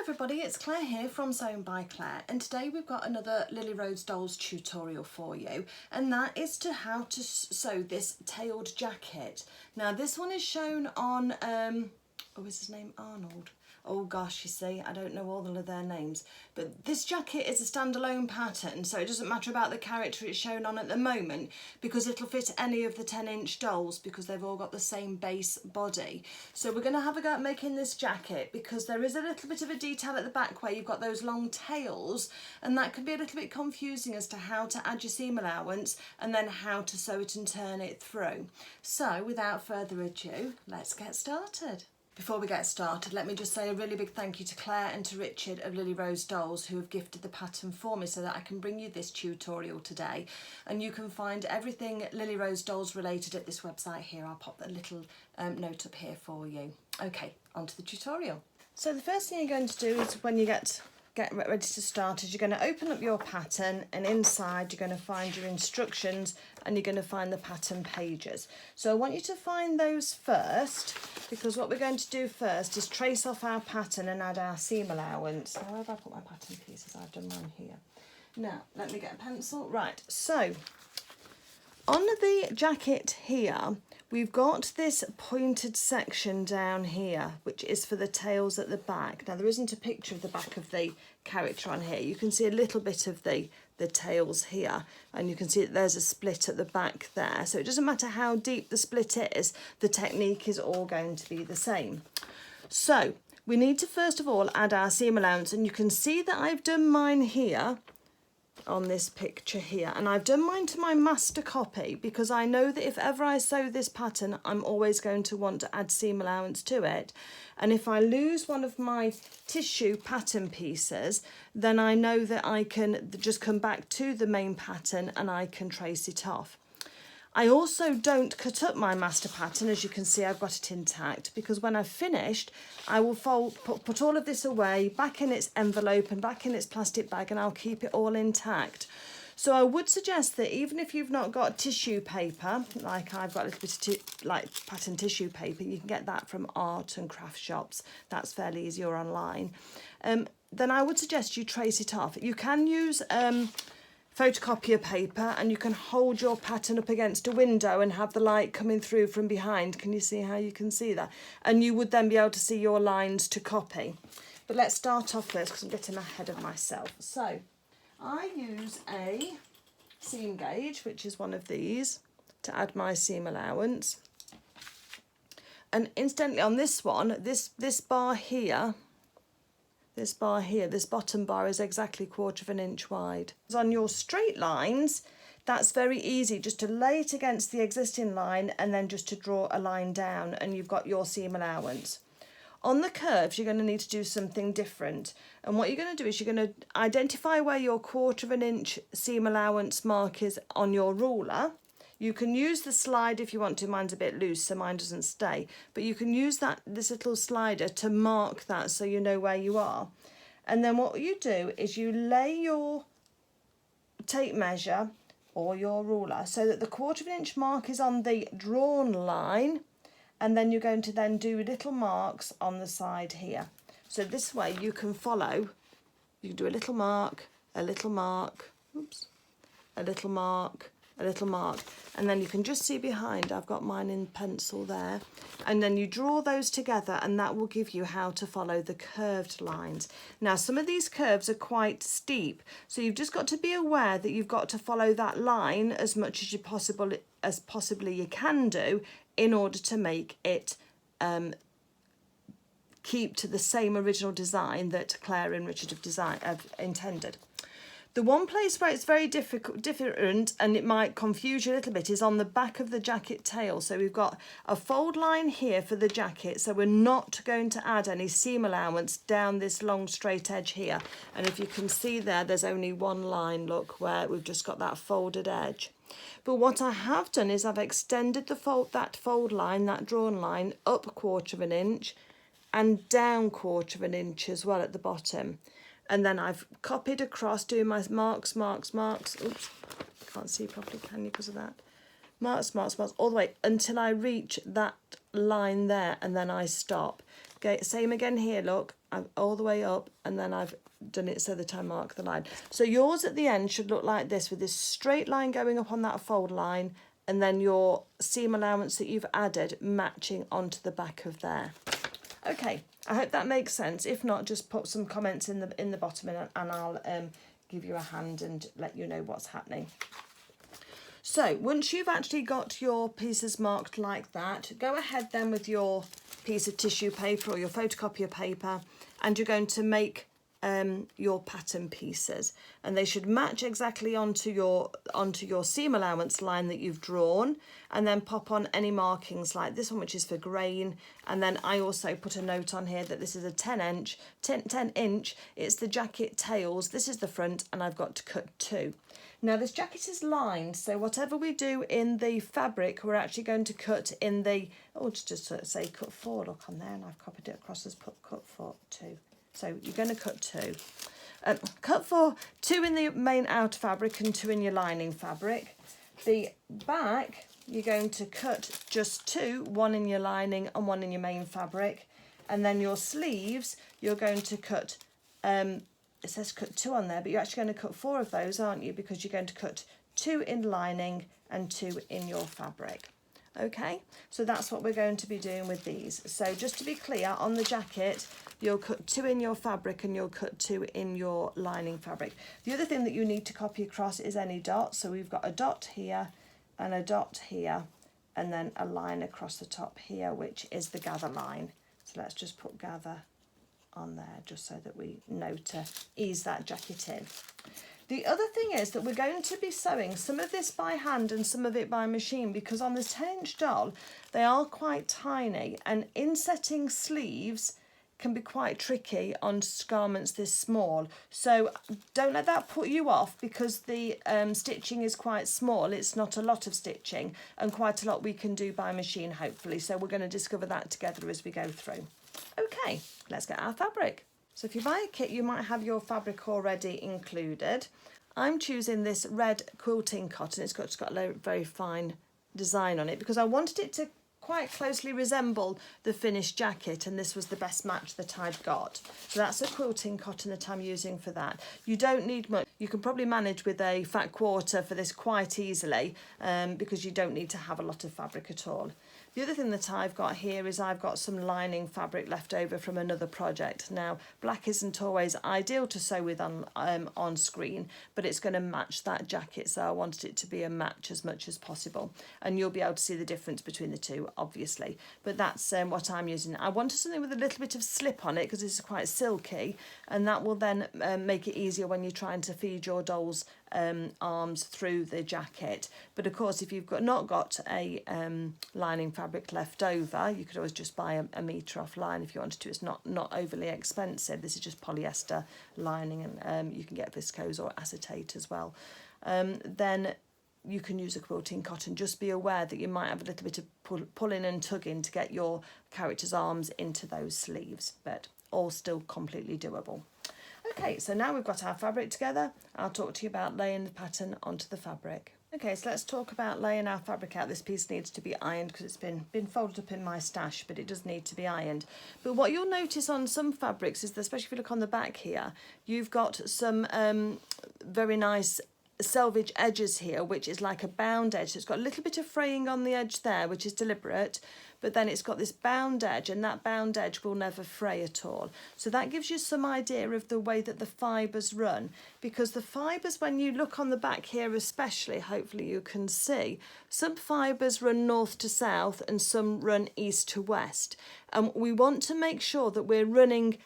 everybody, it's Claire here from Sewn by Claire, and today we've got another Lilly Rose Dolls tutorial for you, and that is to how to sew this tailed jacket. Now this one is shown on, oh, is his name Arnold? Oh gosh, you see, I don't know all of their names, but this jacket is a standalone pattern, so it doesn't matter about the character it's shown on at the moment, because it'll fit any of the 10-inch dolls because they've all got the same base body. So we're going to have a go at making this jacket, because there is a little bit of a detail at the back where you've got those long tails, and that can be a little bit confusing as to how to add your seam allowance and then how to sew it and turn it through. So without further ado, let's get started. Before we get started, let me just say a really big thank you to Claire and to Richard of Lilly Rose Dolls, who have gifted the pattern for me so that I can bring you this tutorial today. And you can find everything Lilly Rose Dolls related at this website here. I'll pop a little note up here for you. Okay, on to the tutorial. So the first thing you're going to do is when you get ready to start is you're going to open up your pattern, and inside you're going to find your instructions and you're going to find the pattern pages. So I want you to find those first, because what we're going to do first is trace off our pattern and add our seam allowance. So where have I put my pattern pieces? I've done mine here. Now let me get a pencil. Right, so on the jacket here, we've got this pointed section down here, which is for the tails at the back. Now there isn't a picture of the back of the character on here. You can see a little bit of the tails here, and you can see that there's a split at the back there. So it doesn't matter how deep the split is, the technique is all going to be the same. So we need to first of all add our seam allowance, and you can see that I've done mine here on this picture here, and I've done mine to my master copy because I know that if ever I sew this pattern, I'm always going to want to add seam allowance to it, and if I lose one of my tissue pattern pieces, then I know that I can just come back to the main pattern and I can trace it off. I also don't cut up my master pattern. As you can see, I've got it intact, because when I've finished, I will put all of this away back in its envelope and back in its plastic bag, and I'll keep it all intact. So I would suggest that even if you've not got tissue paper, like I've got a little bit of like pattern tissue paper, you can get that from art and craft shops. That's fairly easy, or online. Then I would suggest you trace it off. You can use photocopier paper, and you can hold your pattern up against a window and have the light coming through from behind. Can you see how you can see that? And you would then be able to see your lines to copy. But let's start off first, because I'm getting ahead of myself. So I use a seam gauge, which is one of these, to add my seam allowance. And incidentally, on this one, this bar here, this bottom bar is exactly 1/4 inch wide. On your straight lines, that's very easy, just to lay it against the existing line and then just to draw a line down, and you've got your seam allowance. On the curves, you're going to need to do something different. And what you're going to do is you're going to identify where your 1/4 inch seam allowance mark is on your ruler. You can use the slide if you want to. Mine's a bit loose, so mine doesn't stay. But you can use this little slider to mark that so you know where you are. And then what you do is you lay your tape measure or your ruler so that the 1/4 inch mark is on the drawn line, and then you're going to then do little marks on the side here. So this way you can follow. You can do a little mark, a little mark, oops, a little mark, a little mark, and then you can just see behind, I've got mine in pencil there, and then you draw those together, and that will give you how to follow the curved lines. Now some of these curves are quite steep, so you've just got to be aware that you've got to follow that line as much as possibly you can do, in order to make it keep to the same original design that Claire and Richard have intended. The one place where it's very different, and it might confuse you a little bit, is on the back of the jacket tail. So we've got a fold line here for the jacket, so we're not going to add any seam allowance down this long straight edge here. And if you can see there, there's only one line, look, where we've just got that folded edge. But what I have done is I've extended that fold line, that drawn line, up 1/4 inch and down 1/4 inch as well at the bottom. And then I've copied across, doing my marks. Oops, can't see properly, can you, because of that? Marks, all the way until I reach that line there, and then I stop. Okay, same again here, look. all the way up, and then I've done it so that I mark the line. So yours at the end should look like this, with this straight line going up on that fold line, and then your seam allowance that you've added matching onto the back of there. Okay, I hope that makes sense. If not, just put some comments in the bottom, and I'll give you a hand and let you know what's happening. So once you've actually got your pieces marked like that, go ahead then with your piece of tissue paper or your photocopier paper, and you're going to make your pattern pieces, and they should match exactly onto your seam allowance line that you've drawn, and then pop on any markings like this one, which is for grain. And then I also put a note on here that this is a 10 inch, it's the jacket tails, this is the front, and I've got to cut 2. Now this jacket is lined, so whatever we do in the fabric, we're actually going to cut in the, just say cut 4, look on there, and I've copied it across as cut 4, 2. So you're going to cut 2. Cut 4, 2 in the main outer fabric and 2 in your lining fabric. The back, you're going to cut just 2, 1 in your lining and 1 in your main fabric. And then your sleeves, you're going to cut, it says cut 2 on there, but you're actually going to cut 4 of those, aren't you? Because you're going to cut 2 in lining and 2 in your fabric. Okay, so that's what we're going to be doing with these. So just to be clear, on the jacket, you'll cut 2 in your fabric and you'll cut 2 in your lining fabric. The other thing that you need to copy across is any dots. So we've got a dot here and a dot here, and then a line across the top here, which is the gather line. So let's just put gather on there, just so that we know to ease that jacket in. The other thing is that we're going to be sewing some of this by hand and some of it by machine, because on this 10-inch doll, they are quite tiny, and insetting sleeves can be quite tricky on garments this small. So don't let that put you off, because the stitching is quite small. It's not a lot of stitching, and quite a lot we can do by machine, hopefully. So we're going to discover that together as we go through. Okay, let's get our fabric. So if you buy a kit, you might have your fabric already included. I'm choosing this red quilting cotton. It's got a very fine design on it, because I wanted it to quite closely resemble the finished jacket, and this was the best match that I'd got. So that's a quilting cotton that I'm using for that. You don't need much. You can probably manage with a fat quarter for this quite easily, because you don't need to have a lot of fabric at all. The other thing that I've got here is I've got some lining fabric left over from another project. Now, black isn't always ideal to sew with on screen, but it's going to match that jacket, so I wanted it to be a match as much as possible. And you'll be able to see the difference between the two, obviously. But that's what I'm using. I wanted something with a little bit of slip on it, because this is quite silky, and that will then make it easier when you're trying to feed your doll's arms through the jacket. But of course, if you've not got a lining fabric left over, you could always just buy a metre offline if you wanted to. It's not overly expensive. This is just polyester lining, and you can get viscose or acetate as well. Then you can use a quilting cotton. Just be aware that you might have a little bit of pulling and tugging to get your character's arms into those sleeves, but all still completely doable. Okay, so now we've got our fabric together, I'll talk to you about laying the pattern onto the fabric. Okay, so let's talk about laying our fabric out. This piece needs to be ironed because it's been folded up in my stash, but it does need to be ironed. But what you'll notice on some fabrics is that, especially if you look on the back here, you've got some very nice selvage edges here, which is like a bound edge. So it's got a little bit of fraying on the edge there, which is deliberate, but then it's got this bound edge, and that bound edge will never fray at all. So that gives you some idea of the way that the fibres run, because the fibres, when you look on the back here especially, hopefully you can see, some fibres run north to south and some run east to west. And we want to make sure that we're running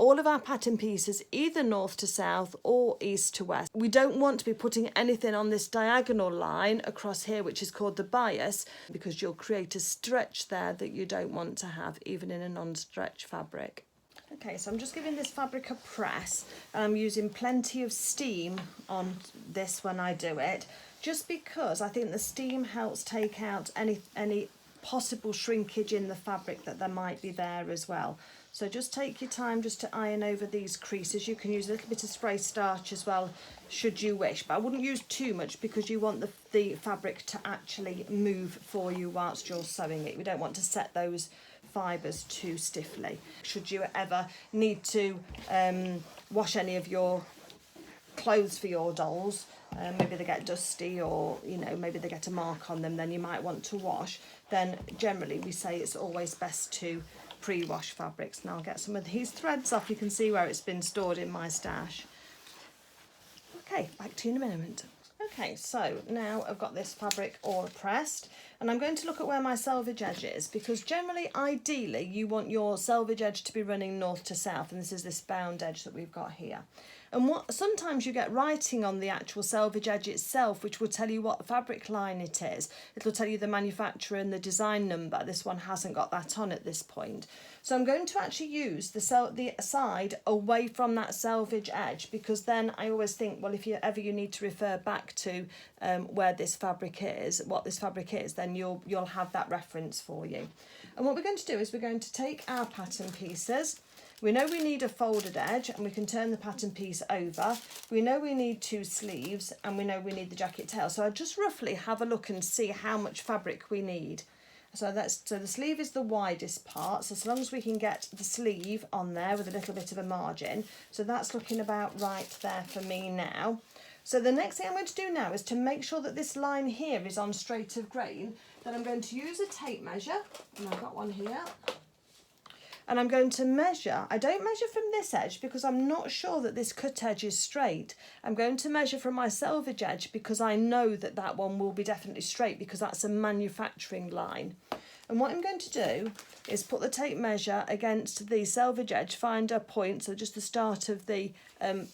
all of our pattern pieces either north to south or east to west. We don't want to be putting anything on this diagonal line across here, which is called the bias, because you'll create a stretch there that you don't want to have, even in a non-stretch fabric. Okay, so I'm just giving this fabric a press. I'm using plenty of steam on this when I do it, just because I think the steam helps take out any possible shrinkage in the fabric that there might be there as well. So just take your time just to iron over these creases. You can use a little bit of spray starch as well, should you wish, but I wouldn't use too much, because you want the fabric to actually move for you whilst you're sewing it. We don't want to set those fibres too stiffly. Should you ever need to wash any of your clothes for your dolls, maybe they get dusty, or you know, maybe they get a mark on them, then you might want to wash. Then generally we say it's always best to pre-wash fabrics. And I'll get some of these threads off. You can see where it's been stored in my stash. Okay, back to you in a minute. Okay, so now I've got this fabric all pressed, and I'm going to look at where my selvage edge is, because generally, ideally, you want your selvage edge to be running north to south, and this is this bound edge that we've got here. And what sometimes you get writing on the actual selvage edge itself, which will tell you what fabric line it is. It'll tell you the manufacturer and the design number. This one hasn't got that on at this point. So I'm going to actually use the side away from that selvage edge, because then I always think, well, if you need to refer back to where this fabric is, what this fabric is, then you'll have that reference for you. And what we're going to do is we're going to take our pattern pieces. We know we need a folded edge, and we can turn the pattern piece over. We know we need 2 sleeves, and we know we need the jacket tail. So I just roughly have a look and see how much fabric we need. So the sleeve is the widest part, so as long as we can get the sleeve on there with a little bit of a margin. So that's looking about right there for me now. So the next thing I'm going to do now is to make sure that this line here is on straight of grain. Then I'm going to use a tape measure, and I've got one here. And I'm going to measure. I don't measure from this edge because I'm not sure that this cut edge is straight. I'm going to measure from my selvage edge because I know that that one will be definitely straight, because that's a manufacturing line. And what I'm going to do is put the tape measure against the selvage edge, find a point, so just the start of the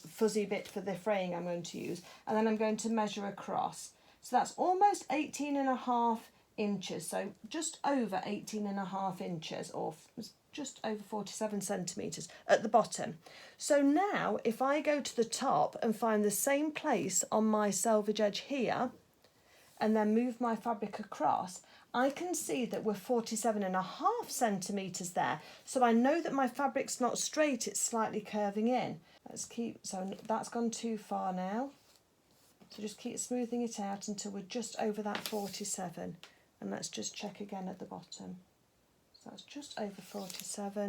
fuzzy bit for the fraying I'm going to use, and then I'm going to measure across. So that's almost 18.5 inches, so just over 18.5 inches, or just over 47 centimetres at the bottom. So now if I go to the top and find the same place on my selvage edge here, and then move my fabric across, I can see that we're 47.5 centimetres there. So I know that my fabric's not straight, it's slightly curving in. So that's gone too far now. So just keep smoothing it out until we're just over that 47. And let's just check again at the bottom. So that's just over 47.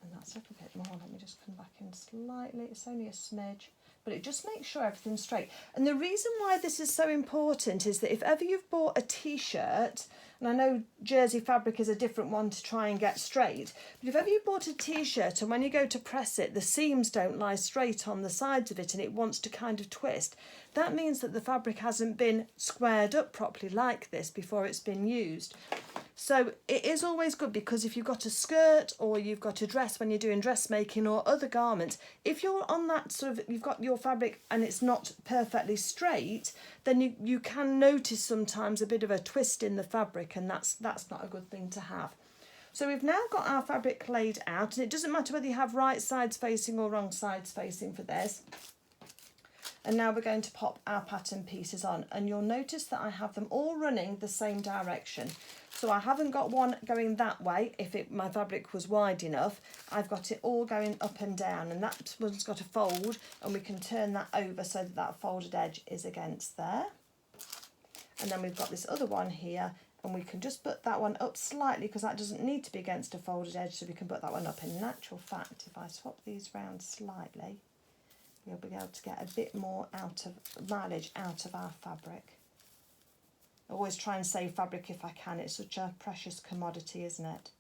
And that's a little bit more. Let me just come back in slightly. It's only a smidge, but it just makes sure everything's straight. And the reason why this is so important is that if ever you've bought a t-shirt, and I know jersey fabric is a different one to try and get straight, but if ever you bought a t-shirt and when you go to press it, the seams don't lie straight on the sides of it and it wants to kind of twist, that means that the fabric hasn't been squared up properly like this before it's been used. So it is always good, because if you've got a skirt or you've got a dress when you're doing dressmaking or other garments, if you're on that sort of, you've got your fabric and it's not perfectly straight, then you can notice sometimes a bit of a twist in the fabric, and that's not a good thing to have. So we've now got our fabric laid out, and it doesn't matter whether you have right sides facing or wrong sides facing for this. And now we're going to pop our pattern pieces on, and you'll notice that I have them all running the same direction. So I haven't got one going that way if my fabric was wide enough. I've got it all going up and down, and that one's got a fold, and we can turn that over so that that folded edge is against there. And then we've got this other one here, and we can just put that one up slightly because that doesn't need to be against a folded edge, so we can put that one up. In actual fact, if I swap these round slightly, you'll be able to get a bit more mileage out of our fabric. I always try and save fabric if I can. It's such a precious commodity, isn't it?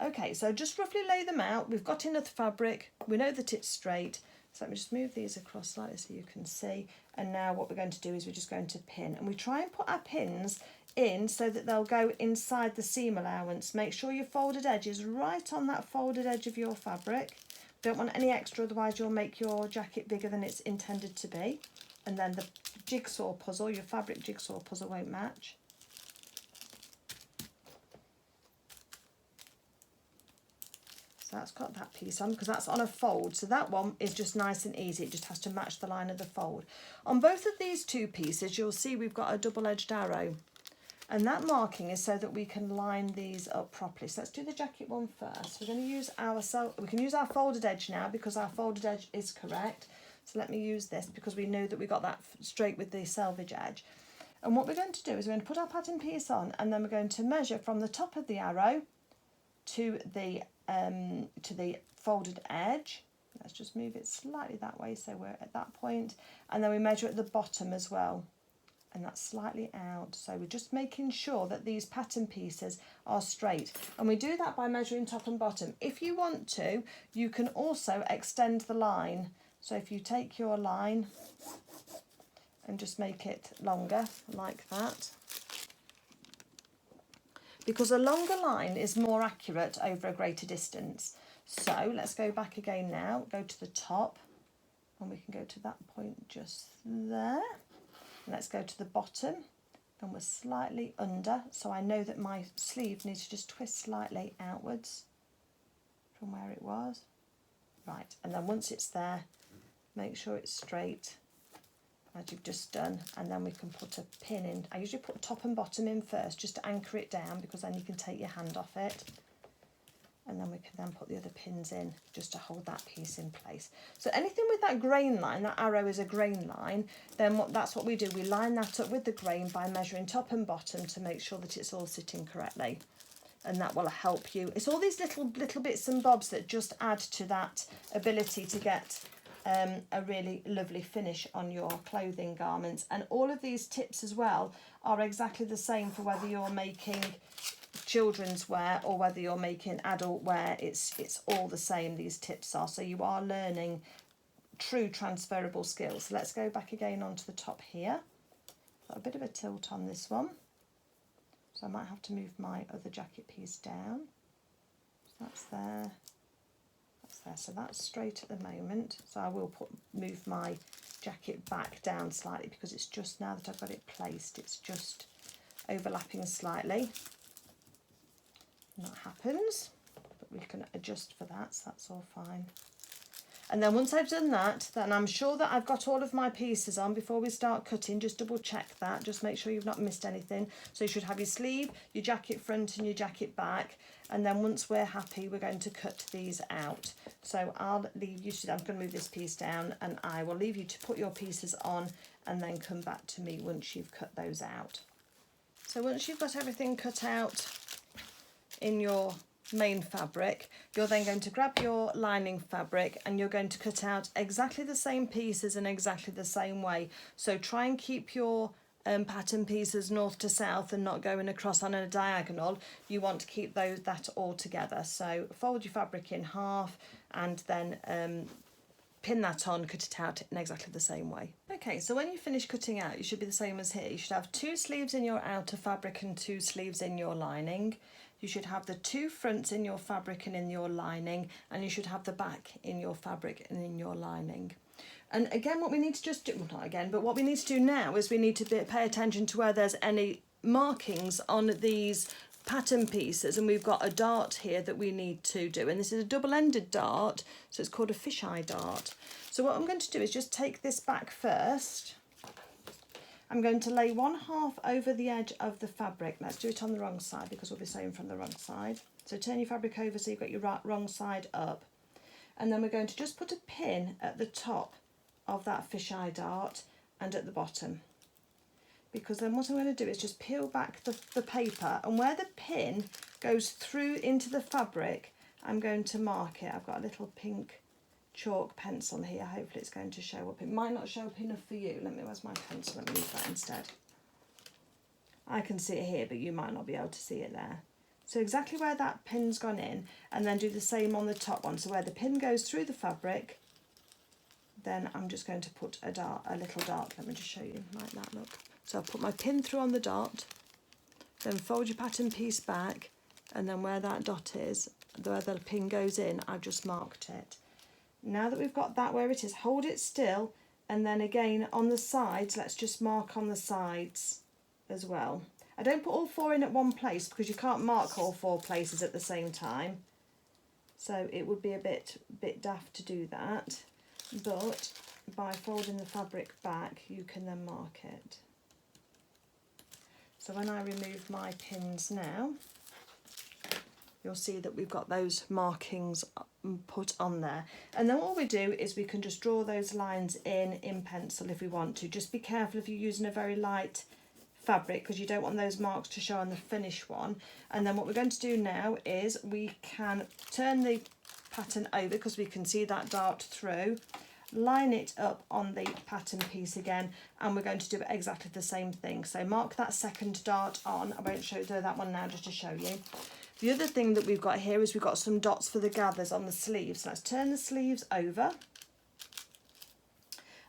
Okay, so just roughly lay them out. We've got enough fabric. We know that it's straight. So let me just move these across slightly so you can see. And now what we're going to do is we're just going to pin. And we try and put our pins in so that they'll go inside the seam allowance. Make sure your folded edge is right on that folded edge of your fabric. Don't want any extra, otherwise you'll make your jacket bigger than it's intended to be. And then the jigsaw puzzle, your fabric jigsaw puzzle, won't match. So that's got that piece on because that's on a fold. So that one is just nice and easy. It just has to match the line of the fold. On both of these two pieces, you'll see we've got a double-edged arrow. And that marking is so that we can line these up properly. So let's do the jacket one first. We're going to use we can use our folded edge now because our folded edge is correct. So let me use this because we know that we got that straight with the selvage edge. And what we're going to do is we're going to put our pattern piece on, and then we're going to measure from the top of the arrow to the folded edge. Let's just move it slightly that way so we're at that point, and then we measure at the bottom as well, and that's slightly out. So we're just making sure that these pattern pieces are straight, and we do that by measuring top and bottom. If you want to, you can also extend the line. So if you take your line and just make it longer like that, because a longer line is more accurate over a greater distance. So let's go back again now, go to the top, and we can go to that point just there. And let's go to the bottom, and we're slightly under, so I know that my sleeve needs to just twist slightly outwards from where it was. Right, and then once it's there, make sure it's straight, as you've just done, and then we can put a pin in. I usually put top and bottom in first just to anchor it down, because then you can take your hand off it, and then we can then put the other pins in just to hold that piece in place. So anything with that grain line, that arrow is a grain line, then that's what we do. We line that up with the grain by measuring top and bottom to make sure that it's all sitting correctly, and that will help you. It's all these little bits and bobs that just add to that ability to get a really lovely finish on your clothing garments. And all of these tips as well are exactly the same for whether you're making children's wear or whether you're making adult wear. It's all the same, these tips are. So you are learning true transferable skills. So let's go back again onto the top here. Got a bit of a tilt on this one, so I might have to move my other jacket piece down. So that's there. There, so that's straight at the moment, so I will move my jacket back down slightly, because it's just, now that I've got it placed, it's just overlapping slightly, and that happens, but we can adjust for that, so that's all fine. And then once I've done that, then I'm sure that I've got all of my pieces on before we start cutting. Just double check that, just make sure you've not missed anything. So you should have your sleeve, your jacket front and your jacket back, and then once we're happy, we're going to cut these out. So I'll leave you to, I'm going to move this piece down, and I will leave you to put your pieces on and then come back to me once you've cut those out. So once you've got everything cut out in your main fabric, you're then going to grab your lining fabric and you're going to cut out exactly the same pieces in exactly the same way. So try and keep your pattern pieces north to south and not going across on a diagonal. You want to keep that all together. So fold your fabric in half and then pin that on, cut it out in exactly the same way. Okay, so when you finish cutting out, you should be the same as here. You should have 2 sleeves in your outer fabric and 2 sleeves in your lining. You should have the 2 fronts in your fabric and in your lining, and you should have the back in your fabric and in your lining. And again, what we need to just do, well, not again, but what we need to do now is we need to pay attention to where there's any markings on these pattern pieces, and we've got a dart here that we need to do, and this is a double-ended dart, so it's called a fisheye dart. So what I'm going to do is just take this back first. I'm going to lay 1/2 over the edge of the fabric. Let's do it on the wrong side because we'll be sewing from the wrong side. So turn your fabric over so you've got your wrong side up, and then we're going to just put a pin at the top of that fisheye dart and at the bottom, because then what I'm going to do is just peel back the paper, and where the pin goes through into the fabric, I'm going to mark it. I've got a little pink chalk pencil here, hopefully it's going to show up. It might not show up enough for you. Where's my pencil? Let me use that instead. I can see it here, but you might not be able to see it there. So exactly where that pin's gone in, and then do the same on the top one. So where the pin goes through the fabric, then I'm just going to put a little dart. Let me just show you like that, look. So I'll put my pin through on the dot, then fold your pattern piece back, and then where that dot is, where the pin goes in, I've just marked it. Now that we've got that where it is, hold it still, and then again on the sides, let's just mark on the sides as well. I don't put all 4 in at one place because you can't mark all 4 places at the same time, so it would be a bit daft to do that, but by folding the fabric back you can then mark it. So when I remove my pins now, you'll see that we've got those markings put on there. And then what we do is we can just draw those lines in pencil if we want to. Just be careful if you're using a very light fabric, because you don't want those marks to show on the finished one. And then what we're going to do now is we can turn the pattern over, because we can see that dart through, line it up on the pattern piece again, and we're going to do exactly the same thing. So mark that second dart on. I won't do that one now, just to show you. The other thing that we've got here is we've got some dots for the gathers on the sleeves. Let's turn the sleeves over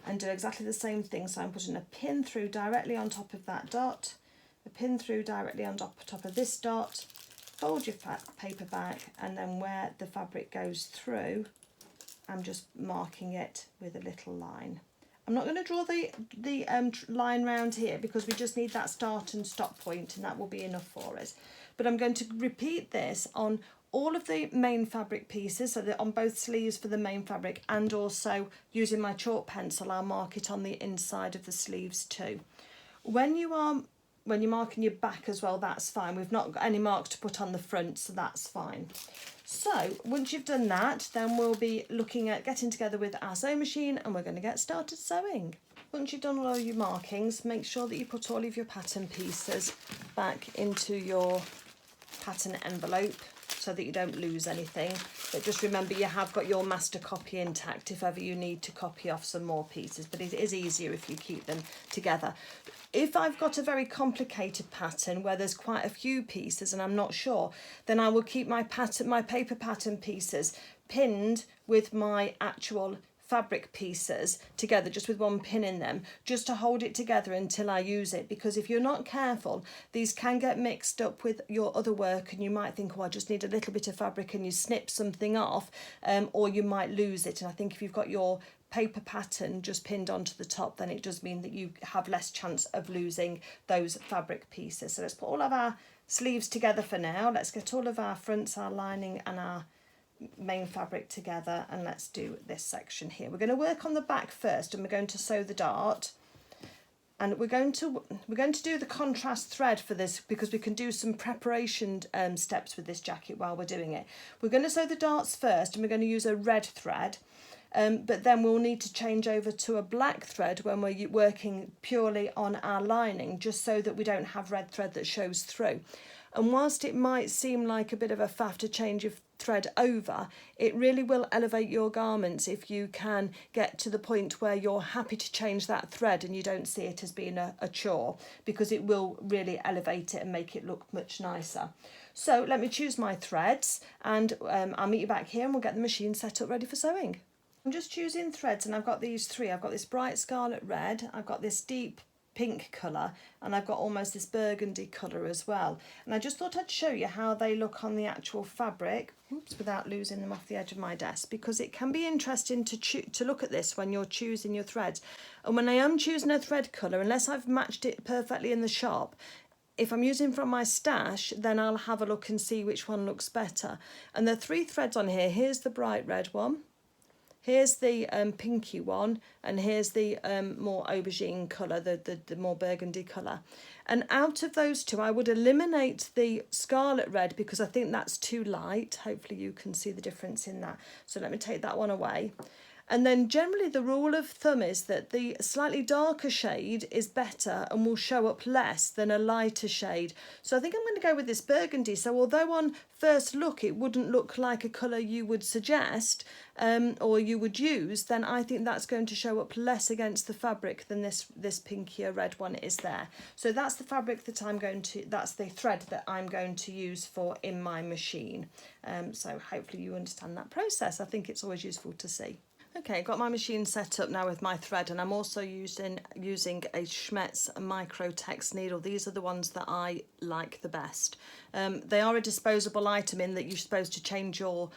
and do exactly the same thing. So I'm putting a pin through directly on top of that dot, a pin through directly on top of this dot, fold your paper back, and then where the fabric goes through, I'm just marking it with a little line. I'm not going to draw the line round here, because we just need that start and stop point, and that will be enough for us. But I'm going to repeat this on all of the main fabric pieces, so that on both sleeves for the main fabric, and also using my chalk pencil, I'll mark it on the inside of the sleeves too. When you're marking your back as well, that's fine. We've not got any marks to put on the front, so that's fine. So once you've done that, then we'll be looking at getting together with our sewing machine, and we're going to get started sewing. Once you've done all your markings, make sure that you put all of your pattern pieces back into your pattern envelope so that you don't lose anything. But just remember, you have got your master copy intact if ever you need to copy off some more pieces, but it is easier if you keep them together. If I've got a very complicated pattern where there's quite a few pieces and I'm not sure, then I will keep my paper pattern pieces pinned with my actual fabric pieces together, just with one pin in them, just to hold it together until I use it. Because if you're not careful, these can get mixed up with your other work, and you might think, oh, I just need a little bit of fabric, and you snip something off, or you might lose it. And I think if you've got your paper pattern just pinned onto the top, then it does mean that you have less chance of losing those fabric pieces. So let's put all of our sleeves together for now. Let's get all of our fronts, our lining and our main fabric together, and let's do this section here. We're going to work on the back first, and we're going to sew the dart, and we're going to do the contrast thread for this, because we can do some preparation steps with this jacket while we're doing it. We're going to sew the darts first, and we're going to use a red thread, but then we'll need to change over to a black thread when we're working purely on our lining, just so that we don't have red thread that shows through. And whilst it might seem like a bit of a faff to change your thread over, it really will elevate your garments if you can get to the point where you're happy to change that thread and you don't see it as being a chore, because it will really elevate it and make it look much nicer. So let me choose my threads, and I'll meet you back here and we'll get the machine set up ready for sewing. I'm just choosing threads, and I've got these three. I've got this bright scarlet red, I've got this deep pink colour, and I've got almost this burgundy colour as well. And I just thought I'd show you how they look on the actual fabric, without losing them off the edge of my desk, because it can be interesting to look at this when you're choosing your threads. And when I am choosing a thread colour, unless I've matched it perfectly in the shop, if I'm using from my stash, then I'll have a look and see which one looks better. And there are three threads on here. Here's the bright red one, here's the pinky one, and here's the more aubergine colour, the more burgundy colour. And out of those two, I would eliminate the scarlet red, because I think that's too light. Hopefully you can see the difference in that. So let me take that one away. And then generally the rule of thumb is that the slightly darker shade is better and will show up less than a lighter shade. So I think I'm going to go with this burgundy. So although on first look it wouldn't look like a colour you would suggest or you would use, then I think that's going to show up less against the fabric than this pinkier red one is there. So that's the fabric that that's the thread that I'm going to use for in my machine. So hopefully you understand that process. I think it's always useful to see. Okay, I've got my machine set up now with my thread, and I'm also using a Schmetz Microtex needle. These are the ones that I like the best. They are a disposable item in that you're supposed to change your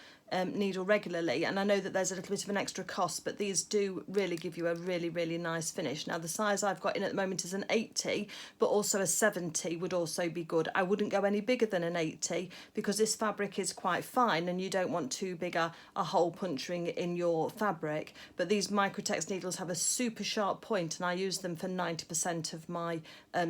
needle regularly, and I know that there's a little bit of an extra cost, but these do really give you a really nice finish. Now the size I've got in at the moment is an 80, but also a 70 would also be good. I wouldn't go any bigger than an 80 because this fabric is quite fine and you don't want too big a hole puncturing in your fabric. fabric, but these Microtex needles have a super sharp point and I use them for 90% of my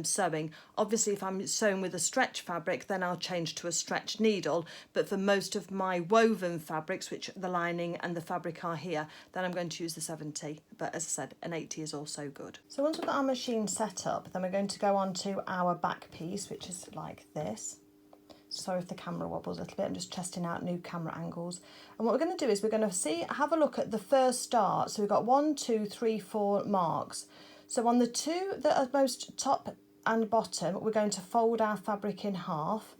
sewing. Obviously if I'm sewing with a stretch fabric, then I'll change to a stretch needle, but for most of my woven fabrics, which the lining and the fabric are here, then I'm going to use the 70, but as I said, an 80 is also good. So once we've got our machine set up, then we're going to go on to our back piece, which is like this. Sorry if the camera wobbles a little bit, I'm just testing out new camera angles. And what we're going to do is we're going to have a look at the first dart. So we've got 1, 2, 3, 4 marks. So on the two that are most top and bottom, we're going to fold our fabric in half,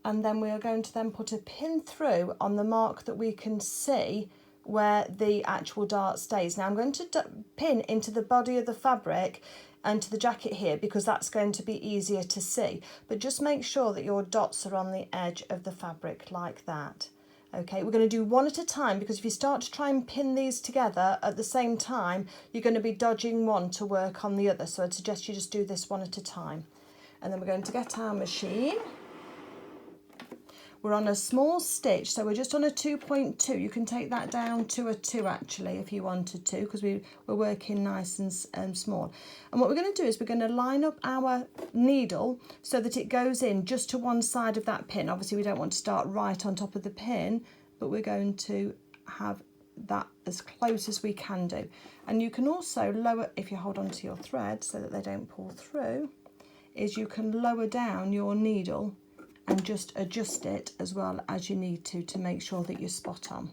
and then we are going to then put a pin through on the mark that we can see where the actual dart stays. Now I'm going to pin into the body of the fabric and to the jacket here because that's going to be easier to see, but just make sure that your dots are on the edge of the fabric like that. Okay, we're going to do one at a time because if you start to try and pin these together at the same time, you're going to be dodging one to work on the other, so I'd suggest you just do this one at a time. And then we're going to get our machine. We're on a small stitch, so we're just on a 2.2. You can take that down to a 2 actually if you wanted to, because we're working nice and small. And what we're going to do is we're going to line up our needle so that it goes in just to one side of that pin. Obviously we don't want to start right on top of the pin, but we're going to have that as close as we can do. And you can also lower, if you hold on to your thread so that they don't pull through, is you can lower down your needle and just adjust it as well as you need to make sure that you're spot on.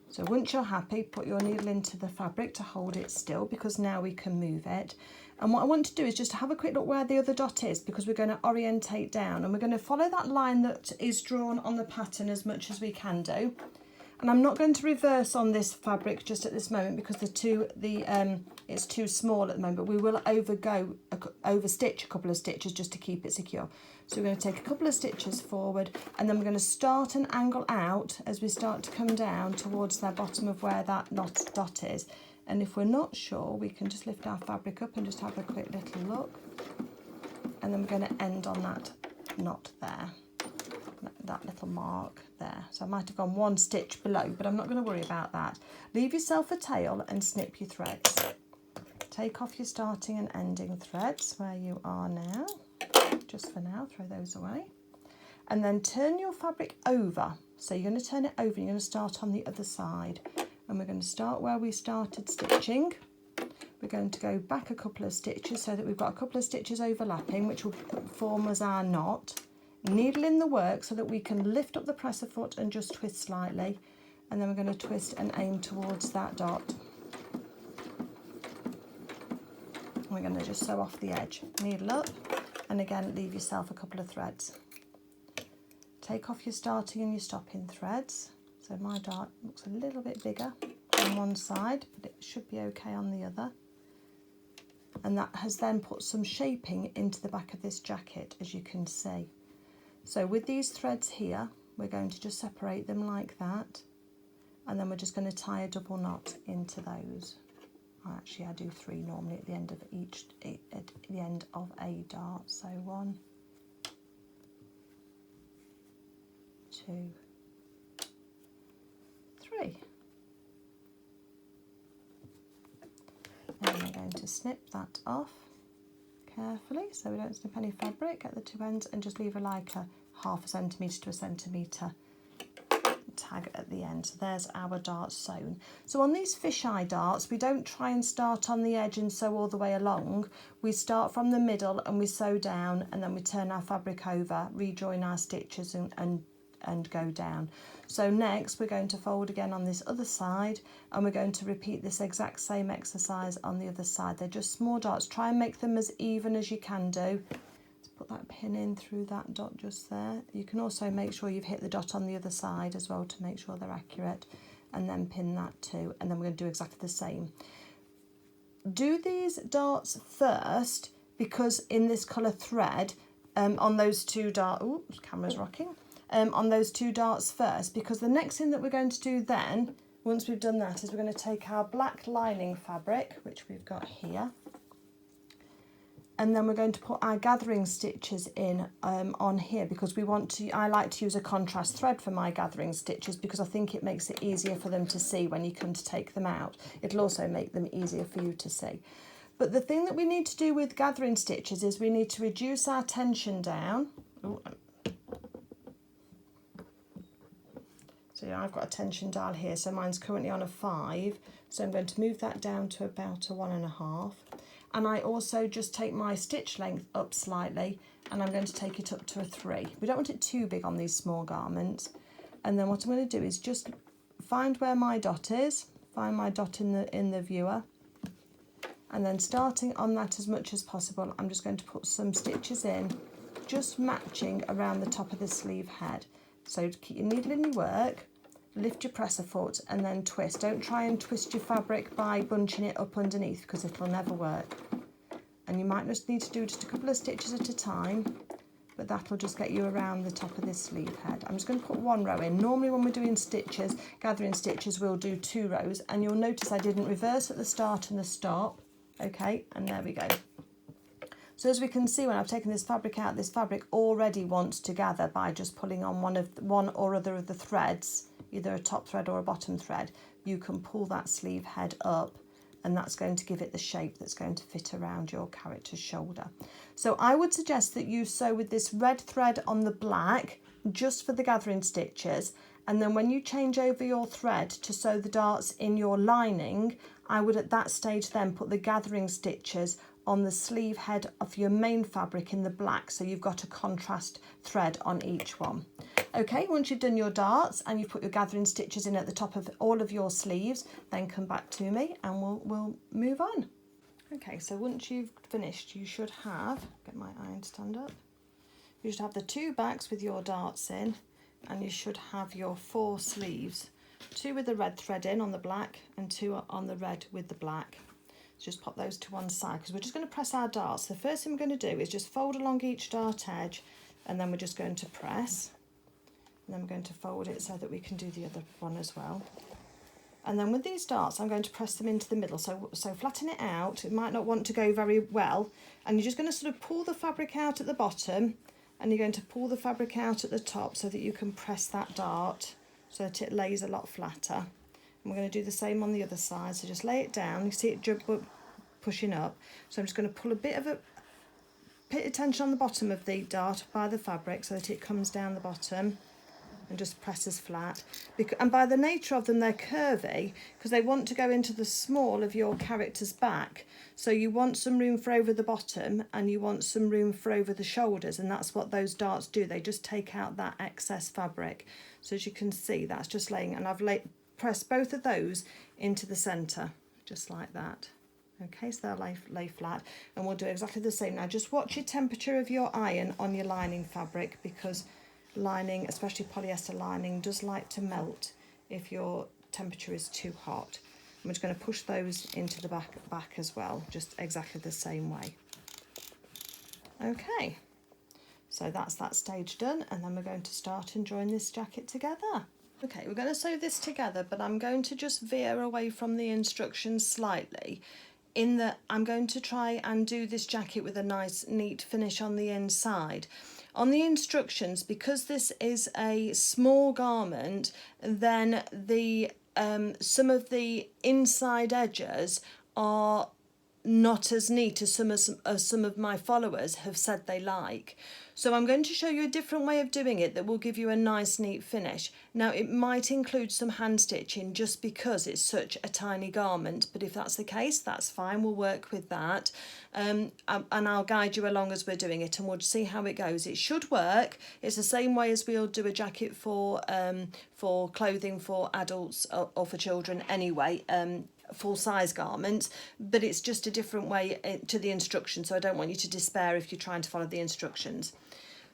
So once you're happy, put your needle into the fabric to hold it still, because now we can move it. And what I want to do is just have a quick look where the other dot is, because we're going to orientate down and we're going to follow that line that is drawn on the pattern as much as we can do. And I'm not going to reverse on this fabric just at this moment because it's too small at the moment, but we will overstitch a couple of stitches just to keep it secure. So we're going to take a couple of stitches forward, and then we're going to start and angle out as we start to come down towards the bottom of where that dot is. And if we're not sure, we can just lift our fabric up and just have a quick little look. And then we're going to end on that knot there, that little mark there. So I might have gone one stitch below, but I'm not going to worry about that. Leave yourself a tail and snip your threads. Take off your starting and ending threads where you are now. Just for now, throw those away. And then turn your fabric over. So you're going to turn it over and you're going to start on the other side. And we're going to start where we started stitching. We're going to go back a couple of stitches so that we've got a couple of stitches overlapping, which will form as our knot. Needle in the work so that we can lift up the presser foot and just twist slightly. And then we're going to twist and aim towards that dot. We're going to just sew off the edge. Needle up. And again, leave yourself a couple of threads. Take off your starting and your stopping threads. So my dart looks a little bit bigger on one side, but it should be okay on the other. And that has then put some shaping into the back of this jacket, as you can see. So with these threads here, we're going to just separate them like that. And then we're just going to tie a double knot into those. Actually, I do 3 normally at the end of the end of a dart. So 1, 2, 3. Then we're going to snip that off carefully so we don't snip any fabric at the 2 ends, and just leave like a ½ centimetre to a centimetre tag at the end. So there's our dart sewn. So on these fisheye darts, we don't try and start on the edge and sew all the way along. We start from the middle and we sew down, and then we turn our fabric over, rejoin our stitches and go down. So next we're going to fold again on this other side, and we're going to repeat this exact same exercise on the other side. They're just small darts. Try and make them as even as you can do. Put that pin in through that dot just there. You can also make sure you've hit the dot on the other side as well to make sure they're accurate, and then pin that too, and then we're going to do exactly the same. Do these darts first, because in this colour thread, on those 2 darts, oops, camera's rocking, on those 2 darts first, because the next thing that we're going to do then, once we've done that, is we're going to take our black lining fabric, which we've got here, and then we're going to put our gathering stitches in on here, because I like to use a contrast thread for my gathering stitches, because I think it makes it easier for them to see when you come to take them out. It'll also make them easier for you to see. But the thing that we need to do with gathering stitches is we need to reduce our tension down. Ooh. So yeah, I've got a tension dial here, so mine's currently on a 5, so I'm going to move that down to about a 1.5. And I also just take my stitch length up slightly, and I'm going to take it up to a 3. We don't want it too big on these small garments. And then what I'm going to do is just find where my dot is, find my dot in the viewer, and then starting on that as much as possible, I'm just going to put some stitches in, just matching around the top of the sleeve head. So keep your needle in your work, lift your presser foot, and then twist. Don't try and twist your fabric by bunching it up underneath, because it'll never work. And you might just need to do just a couple of stitches at a time, but that'll just get you around the top of this sleeve head. I'm just going to put 1 row in. Normally when we're doing stitches, gathering stitches, we'll do 2 rows, and you'll notice I didn't reverse at the start and the stop. Okay, and there we go. So as we can see, when I've taken this fabric out, this fabric already wants to gather by just pulling on one or other of the threads, either a top thread or a bottom thread. You can pull that sleeve head up, and that's going to give it the shape that's going to fit around your character's shoulder. So I would suggest that you sew with this red thread on the black, just for the gathering stitches, and then when you change over your thread to sew the darts in your lining, I would at that stage then put the gathering stitches on the sleeve head of your main fabric in the black, so you've got a contrast thread on each one. Okay, once you've done your darts and you've put your gathering stitches in at the top of all of your sleeves, then come back to me and we'll move on. Okay, so once you've finished, you should have, get my iron to stand up, you should have the 2 backs with your darts in, and you should have your 4 sleeves, 2 with the red thread in on the black and 2 on the red with the black. So just pop those to one side, because we're just going to press our darts. The first thing we're going to do is just fold along each dart edge, and then we're just going to press, and then we're going to fold it so that we can do the other one as well. And then with these darts, I'm going to press them into the middle. So flatten it out. It might not want to go very well, and you're just going to sort of pull the fabric out at the bottom, and you're going to pull the fabric out at the top so that you can press that dart so that it lays a lot flatter. And we're going to do the same on the other side. So just lay it down. You see it pushing up. So I'm just going to pull a bit of tension on the bottom of the dart by the fabric so that it comes down the bottom and just presses flat. And by the nature of them, they're curvy because they want to go into the small of your character's back. So you want some room for over the bottom, and you want some room for over the shoulders, and that's what those darts do. They just take out that excess fabric. So as you can see, that's just laying, and I've pressed both of those into the centre, just like that. Okay, so they'll lay flat, and we'll do exactly the same. Now just watch your temperature of your iron on your lining fabric, because lining, especially polyester lining, does like to melt if your temperature is too hot. I'm just going to push those into the back as well, just exactly the same way. Okay, so that's that stage done, and then we're going to start and join this jacket together. Okay, we're going to sew this together, but I'm going to just veer away from the instructions slightly, in that I'm going to try and do this jacket with a nice neat finish on the inside. On the instructions, because this is a small garment, then the some of the inside edges are not as neat as some of my followers have said they like. So I'm going to show you a different way of doing it that will give you a nice neat finish. Now it might include some hand stitching just because it's such a tiny garment, but if that's the case, that's fine, we'll work with that. And I'll guide you along as we're doing it, and we'll see how it goes. It should work. It's the same way as we'll do a jacket for clothing for adults or for children anyway, full-size garments, but it's just a different way to the instructions, so I don't want you to despair if you're trying to follow the instructions.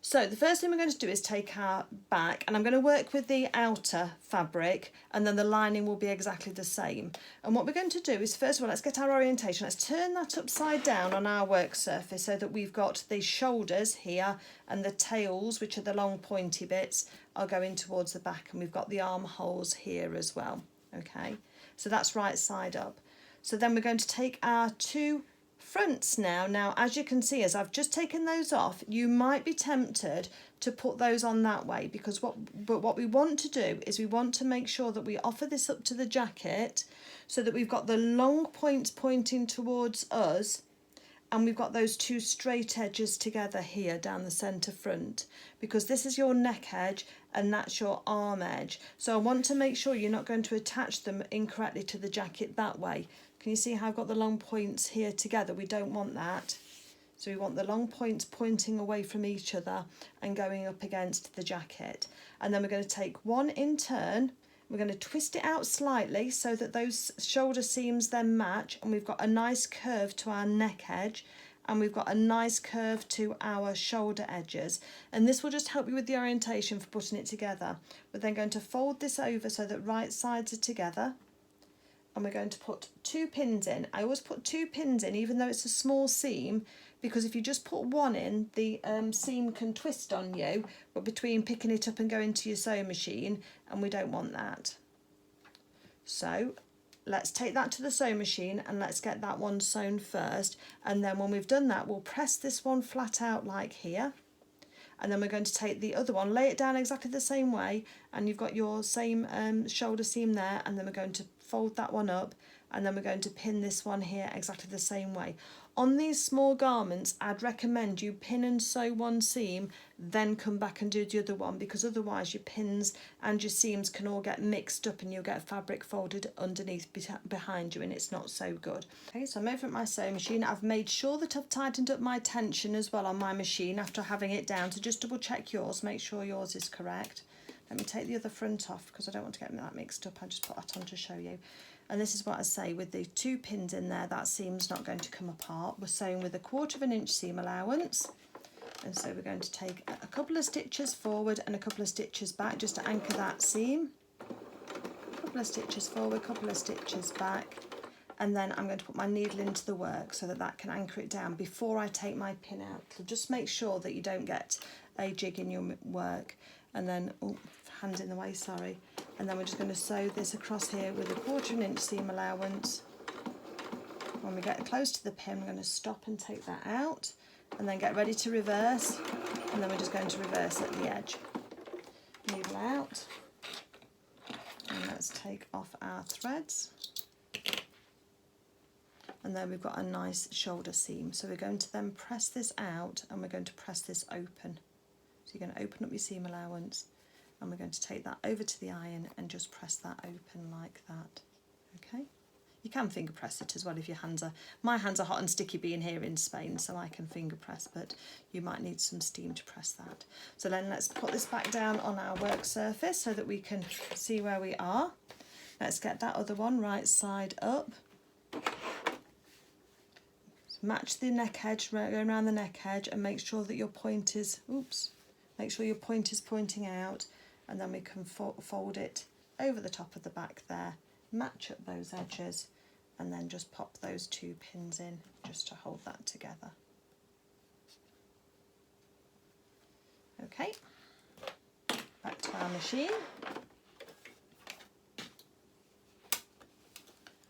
So the first thing we're going to do is take our back, and I'm going to work with the outer fabric, and then the lining will be exactly the same. And what we're going to do is, first of all, let's get our orientation. Let's turn that upside down on our work surface so that we've got the shoulders here, and the tails, which are the long pointy bits, are going towards the back, and we've got the armholes here as well. Okay, so that's right side up. So then we're going to take our 2 fronts now, as you can see, as I've just taken those off, you might be tempted to put those on that way, because what we want to do is we want to make sure that we offer this up to the jacket so that we've got the long points pointing towards us, and we've got those two straight edges together here down the centre front, because this is your neck edge and that's your arm edge. So I want to make sure you're not going to attach them incorrectly to the jacket that way. Can you see how I've got the long points here together? We don't want that. So we want the long points pointing away from each other and going up against the jacket. And then we're going to take one in turn. We're going to twist it out slightly so that those shoulder seams then match, and we've got a nice curve to our neck edge, and we've got a nice curve to our shoulder edges, and this will just help you with the orientation for putting it together. We're then going to fold this over so that right sides are together, and we're going to put 2 pins in. I always put 2 pins in even though it's a small seam, because if you just put one in, the seam can twist on you, but between picking it up and going to your sewing machine, and we don't want that. So let's take that to the sewing machine and let's get that one sewn first, and then when we've done that, we'll press this one flat out like here, and then we're going to take the other one, lay it down exactly the same way, and you've got your same shoulder seam there, and then we're going to fold that one up, and then we're going to pin this one here exactly the same way. On these small garments, I'd recommend you pin and sew one seam, then come back and do the other one, because otherwise your pins and your seams can all get mixed up and you'll get fabric folded underneath behind you, and it's not so good. Okay, so I'm over at my sewing machine. I've made sure that I've tightened up my tension as well on my machine after having it down, so just double check yours, make sure yours is correct. Let me take the other front off because I don't want to get that mixed up. I just put that on to show you. And this is what I say, with the 2 pins in there, that seam's not going to come apart. We're sewing with 1/4 inch seam allowance, and so we're going to take a couple of stitches forward and a couple of stitches back just to anchor that seam. A couple of stitches forward, a couple of stitches back, and then I'm going to put my needle into the work so that that can anchor it down before I take my pin out. So just make sure that you don't get a jig in your work, and then, oh, hand in the way, sorry. And then we're just going to sew this across here with 1/4 inch seam allowance. When we get close to the pin, we're going to stop and take that out, and then get ready to reverse, and then we're just going to reverse at the edge. Needle out, and let's take off our threads. And then we've got a nice shoulder seam. So we're going to then press this out, and we're going to press this open. So you're going to open up your seam allowance, and we're going to take that over to the iron and just press that open like that. Okay, you can finger press it as well if your hands are, my hands are hot and sticky being here in Spain, so I can finger press, but you might need some steam to press that. So then let's put this back down on our work surface so that we can see where we are. Let's get that other one right side up. Match the neck edge, going around the neck edge, and make sure that your point is, make sure your point is pointing out, and then we can fold it over the top of the back there, match up those edges, and then just pop those 2 pins in just to hold that together. Okay, back to our machine.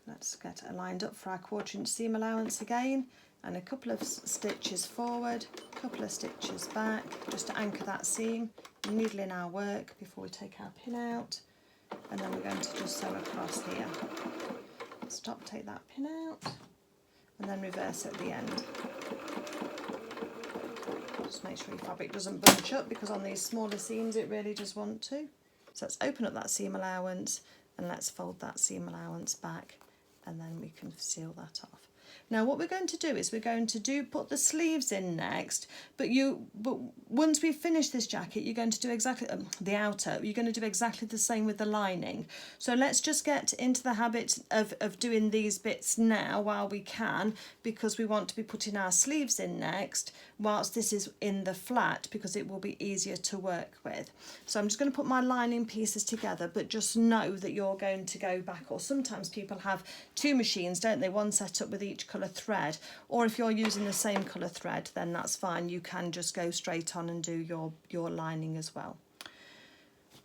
Let's get it lined up for our 1/4 inch seam allowance again, and a couple of stitches forward, a couple of stitches back, just to anchor that seam, needle in our work before we take our pin out, and then we're going to just sew across here. Stop, take that pin out, and then reverse at the end. Just make sure your fabric doesn't bunch up, because on these smaller seams it really does want to. So let's open up that seam allowance, and let's fold that seam allowance back, and then we can seal that off. Now what we're going to do is we're going to put the sleeves in next, but once we finish this jacket, you're going to do exactly the outer, you're going to do exactly the same with the lining. So let's just get into the habit of doing these bits now while we can, because we want to be putting our sleeves in next whilst this is in the flat, because it will be easier to work with. So I'm just going to put my lining pieces together, but just know that you're going to go back, or sometimes people have 2 machines, don't they, one set up with each colour thread, or if you're using the same colour thread, then that's fine, you can just go straight on and do your lining as well.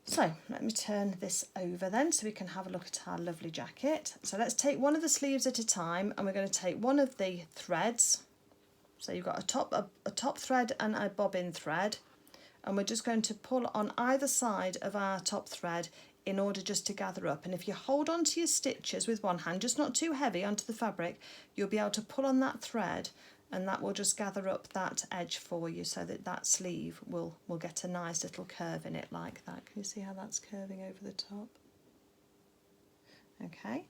So let me turn this over then so we can have a look at our lovely jacket. So let's take one of the sleeves at a time, and we're going to take one of the threads. So you've got a top thread and a bobbin thread, and we're just going to pull on either side of our top thread in order just to gather up. And if you hold on to your stitches with one hand, just not too heavy onto the fabric, you'll be able to pull on that thread, and that will just gather up that edge for you so that that sleeve will get a nice little curve in it like that. Can you see how that's curving over the top? Okay.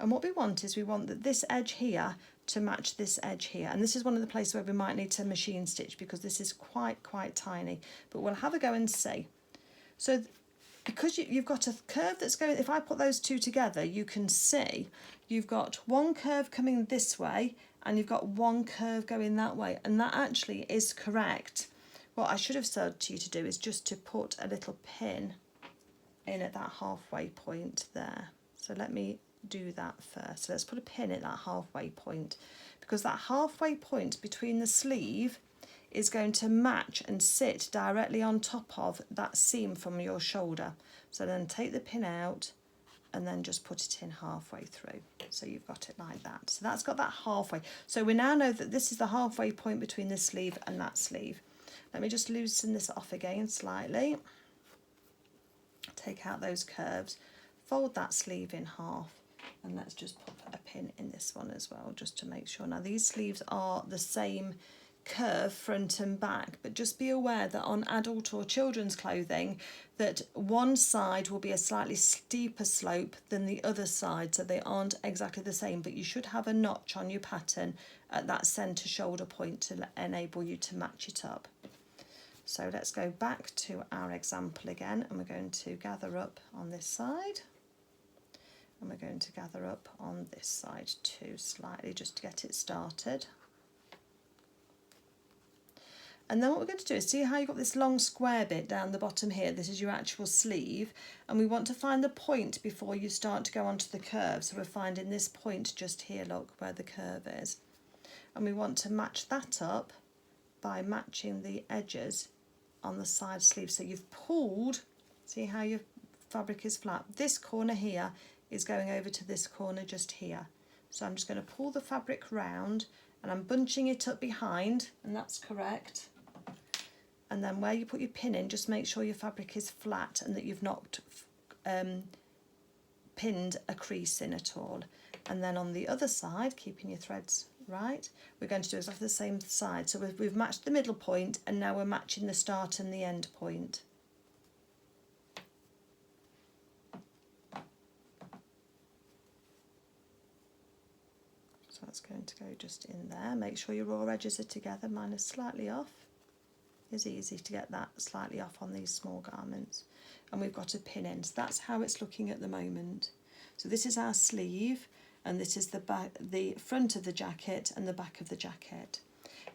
And what we want is that this edge here to match this edge here. And this is one of the places where we might need to machine stitch because this is quite tiny. But we'll have a go and see. So because you've got a curve that's going, if I put those two together, you can see you've got one curve coming this way and you've got one curve going that way. And that actually is correct. What I should have said to you to do is just to put a little pin in at that halfway point there. So let me do that first. So let's put a pin at that halfway point, because that halfway point between the sleeve is going to match and sit directly on top of that seam from your shoulder. So then take the pin out and then just put it in halfway through. So you've got it like that. So that's got that halfway. So we now know that this is the halfway point between this sleeve and that sleeve. Let me just loosen this off again slightly. Take out those curves, fold that sleeve in half, and let's just put a pin in this one as well, just to make sure. Now these sleeves are the same curve front and back, but just be aware that on adult or children's clothing that one side will be a slightly steeper slope than the other side, so they aren't exactly the same, but you should have a notch on your pattern at that centre shoulder point to enable you to match it up. So let's go back to our example again, and we're going to gather up on this side, and we're going to gather up on this side too slightly just to get it started. And then what we're going to do is see how you've got this long square bit down the bottom here. This is your actual sleeve, and we want to find the point before you start to go onto the curve. So we're finding this point just here, look, where the curve is. And we want to match that up by matching the edges on the side sleeve. So you've pulled, see how your fabric is flat. This corner here is going over to this corner just here. So I'm just going to pull the fabric round, and I'm bunching it up behind, and that's correct. And then where you put your pin in, just make sure your fabric is flat and that you've not pinned a crease in at all. And then on the other side, keeping your threads right, we're going to do exactly the same side. So we've matched the middle point, and now we're matching the start and the end point. So that's going to go just in there. Make sure your raw edges are together. Mine is slightly off. It's easy to get that slightly off on these small garments. And we've got a pin in. So that's how it's looking at the moment. So this is our sleeve, and this is the back, the front of the jacket and the back of the jacket.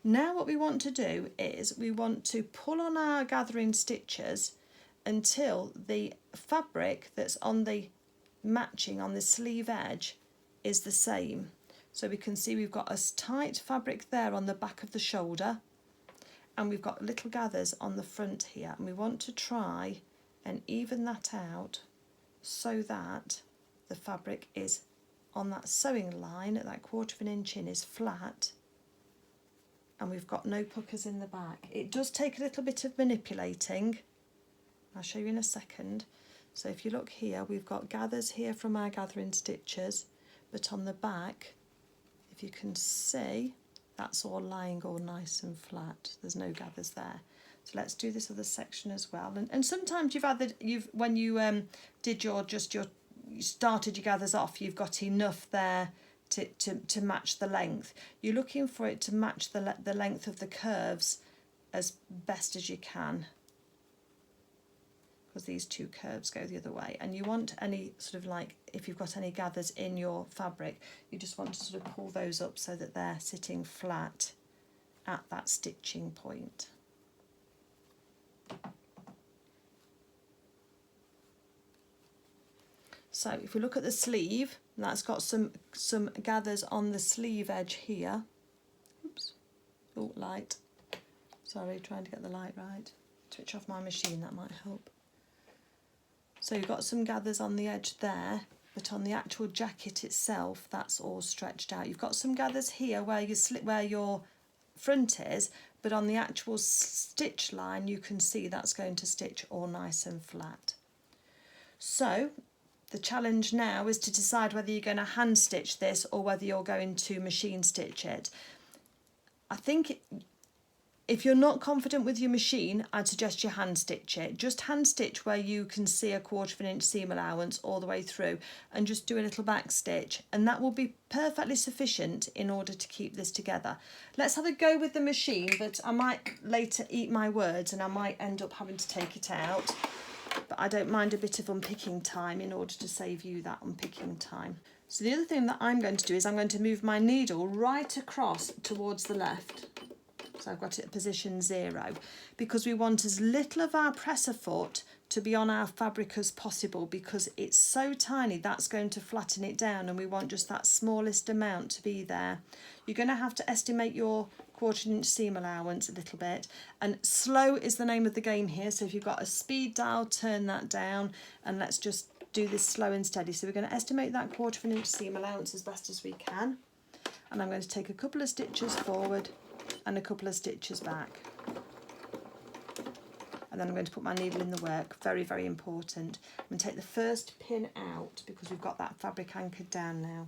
Now what we want to do is we want to pull on our gathering stitches until the fabric that's on the matching on the sleeve edge is the same. So we can see we've got a tight fabric there on the back of the shoulder, and we've got little gathers on the front here, and we want to try and even that out so that the fabric is on that sewing line at that 1/4 inch in is flat, and we've got no puckers in the back. It does take a little bit of manipulating. I'll show you in a second. So if you look here, we've got gathers here from our gathering stitches, but on the back, if you can see, that's all lying all nice and flat. There's no gathers there. So let's do this other section as well. And sometimes when you did you started your gathers off, you've got enough there to match the length. You're looking for it to match the length of the curves as best as you can, because these two curves go the other way, and you want any sort of like, if you've got any gathers in your fabric, you just want to sort of pull those up so that they're sitting flat at that stitching point. So if we look at the sleeve, that's got some gathers on the sleeve edge here. Oops, oh, light. Sorry, trying to get the light right. Switch off my machine, that might help. So you've got some gathers on the edge there, but on the actual jacket itself, that's all stretched out. You've got some gathers here where your front is, but on the actual stitch line, you can see that's going to stitch all nice and flat. So the challenge now is to decide whether you're going to hand stitch this or whether you're going to machine stitch it. I think if you're not confident with your machine, I'd suggest you hand stitch it. Just hand stitch where you can see a 1/4 inch seam allowance all the way through, and just do a little back stitch, and that will be perfectly sufficient in order to keep this together. Let's have a go with the machine, but I might later eat my words and I might end up having to take it out. But I don't mind a bit of unpicking time in order to save you that unpicking time. So the other thing that I'm going to do is I'm going to move my needle right across towards the left. So I've got it at position 0, because we want as little of our presser foot to be on our fabric as possible, because it's so tiny that's going to flatten it down, and we want just that smallest amount to be there. You're going to have to estimate your 1/4 inch seam allowance a little bit, and slow is the name of the game here. So if you've got a speed dial, turn that down, and let's just do this slow and steady. So we're going to estimate that 1/4 inch seam allowance as best as we can, and I'm going to take a couple of stitches forward and a couple of stitches back, and then I'm going to put my needle in the work. Very, very important. I'm going to take the first pin out because we've got that fabric anchored down now,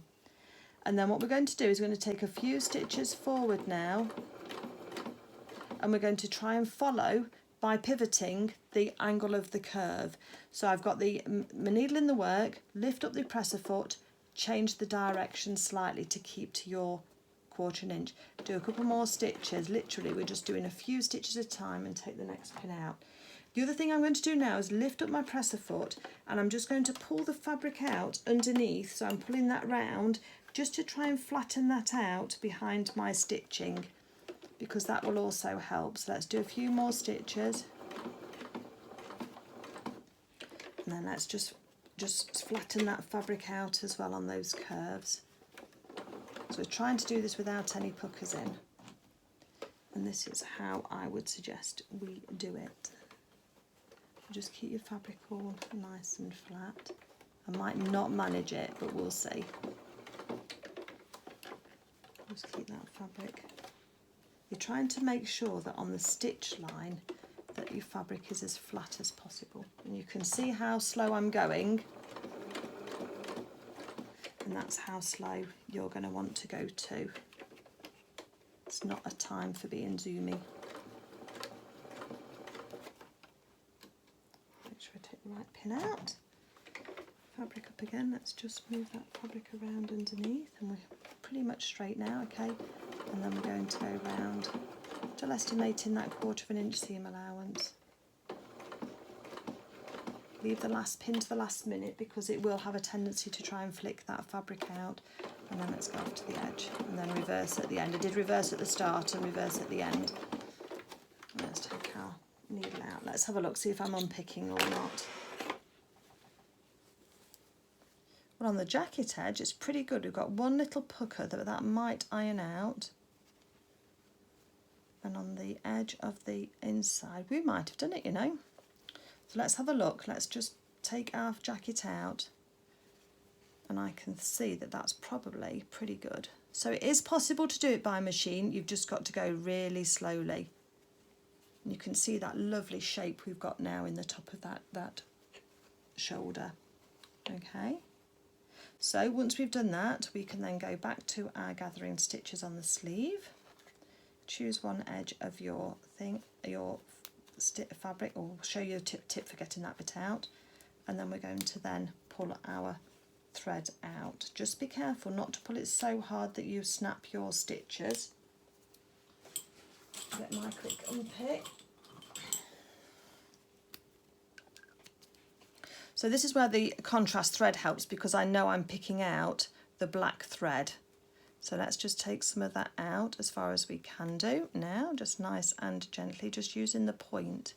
and then what we're going to do is we're going to take a few stitches forward now, and we're going to try and follow by pivoting the angle of the curve. So I've got my needle in the work, lift up the presser foot, change the direction slightly to keep to your 1/4 inch. Do a couple more stitches. Literally, we're just doing a few stitches at a time, and take the next pin out. The other thing I'm going to do now is lift up my presser foot, and I'm just going to pull the fabric out underneath. So I'm pulling that round just to try and flatten that out behind my stitching, because that will also help. So let's do a few more stitches, and then let's just flatten that fabric out as well on those curves. So we're trying to do this without any puckers in, and this is how I would suggest we do it. Just keep your fabric all nice and flat. I might not manage it, but we'll see. Just keep that fabric. You're trying to make sure that on the stitch line that your fabric is as flat as possible, and you can see how slow I'm going, and that's how slow you're going to want to go too. It's not a time for being zoomy. Make sure I take the right pin out. Fabric up again. Let's just move that fabric around underneath, and we're pretty much straight now, okay? And then we're going to go round, still estimating that 1/4 inch seam allowance. Leave the last pin to the last minute, because it will have a tendency to try and flick that fabric out. And then let's go off to the edge, and then reverse at the end. I did reverse at the start and reverse at the end. And let's take our needle out. Let's have a look, see if I'm unpicking or not. Well, on the jacket edge, it's pretty good. We've got one little pucker that might iron out. And on the edge of the inside, we might have done it, you know. So let's have a look. Let's just take our jacket out, and I can see that that's probably pretty good. So it is possible to do it by machine. You've just got to go really slowly. And you can see that lovely shape we've got now in the top of that shoulder. Okay. So once we've done that, we can then go back to our gathering stitches on the sleeve. Choose one edge of your fabric, or show you a tip for getting that bit out, and then we're going to then pull our thread out. Just be careful not to pull it so hard that you snap your stitches. Get my quick unpick. So this is where the contrast thread helps, because I know I'm picking out the black thread. So let's just take some of that out as far as we can do now, just nice and gently, just using the point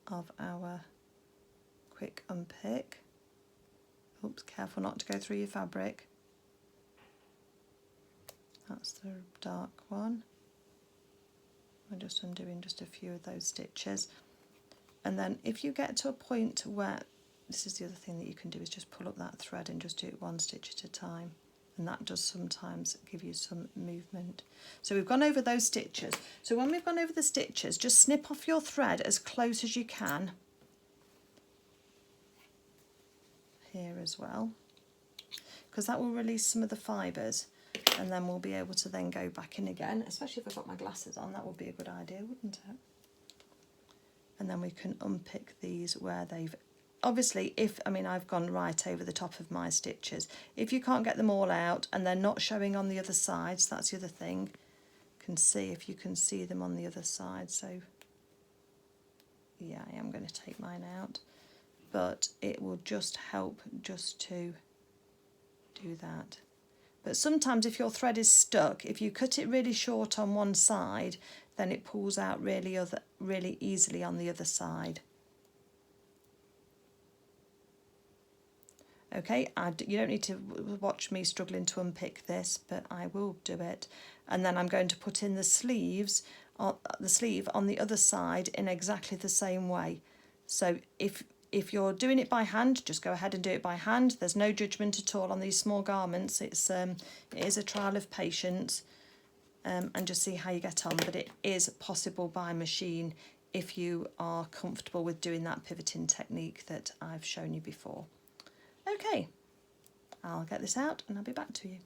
of our quick unpick. Oops, careful not to go through your fabric. That's the dark one. We're just undoing just a few of those stitches. And then if you get to a point where this is the other thing that you can do, is just pull up that thread and just do it one stitch at a time, and that does sometimes give you some movement. So we've gone over those stitches. So when we've gone over the stitches, just snip off your thread as close as you can here as well, because that will release some of the fibres, and then we'll be able to then go back in again, especially if I've got my glasses on. That would be a good idea, wouldn't it? And then we can unpick these where they've, obviously, I've gone right over the top of my stitches. If you can't get them all out and they're not showing on the other sides, that's the other thing. You can see if you can see them on the other side. So yeah, I am going to take mine out, but it will just help just to do that. But sometimes if your thread is stuck, if you cut it really short on one side, then it pulls out really easily on the other side. Okay, you don't need to watch me struggling to unpick this, but I will do it. And then I'm going to put in the sleeves, the sleeve on the other side in exactly the same way. So if you're doing it by hand, just go ahead and do it by hand. There's no judgment at all on these small garments. It is a trial of patience, and just see how you get on. But it is possible by machine if you are comfortable with doing that pivoting technique that I've shown you before. Okay, I'll get this out and I'll be back to you.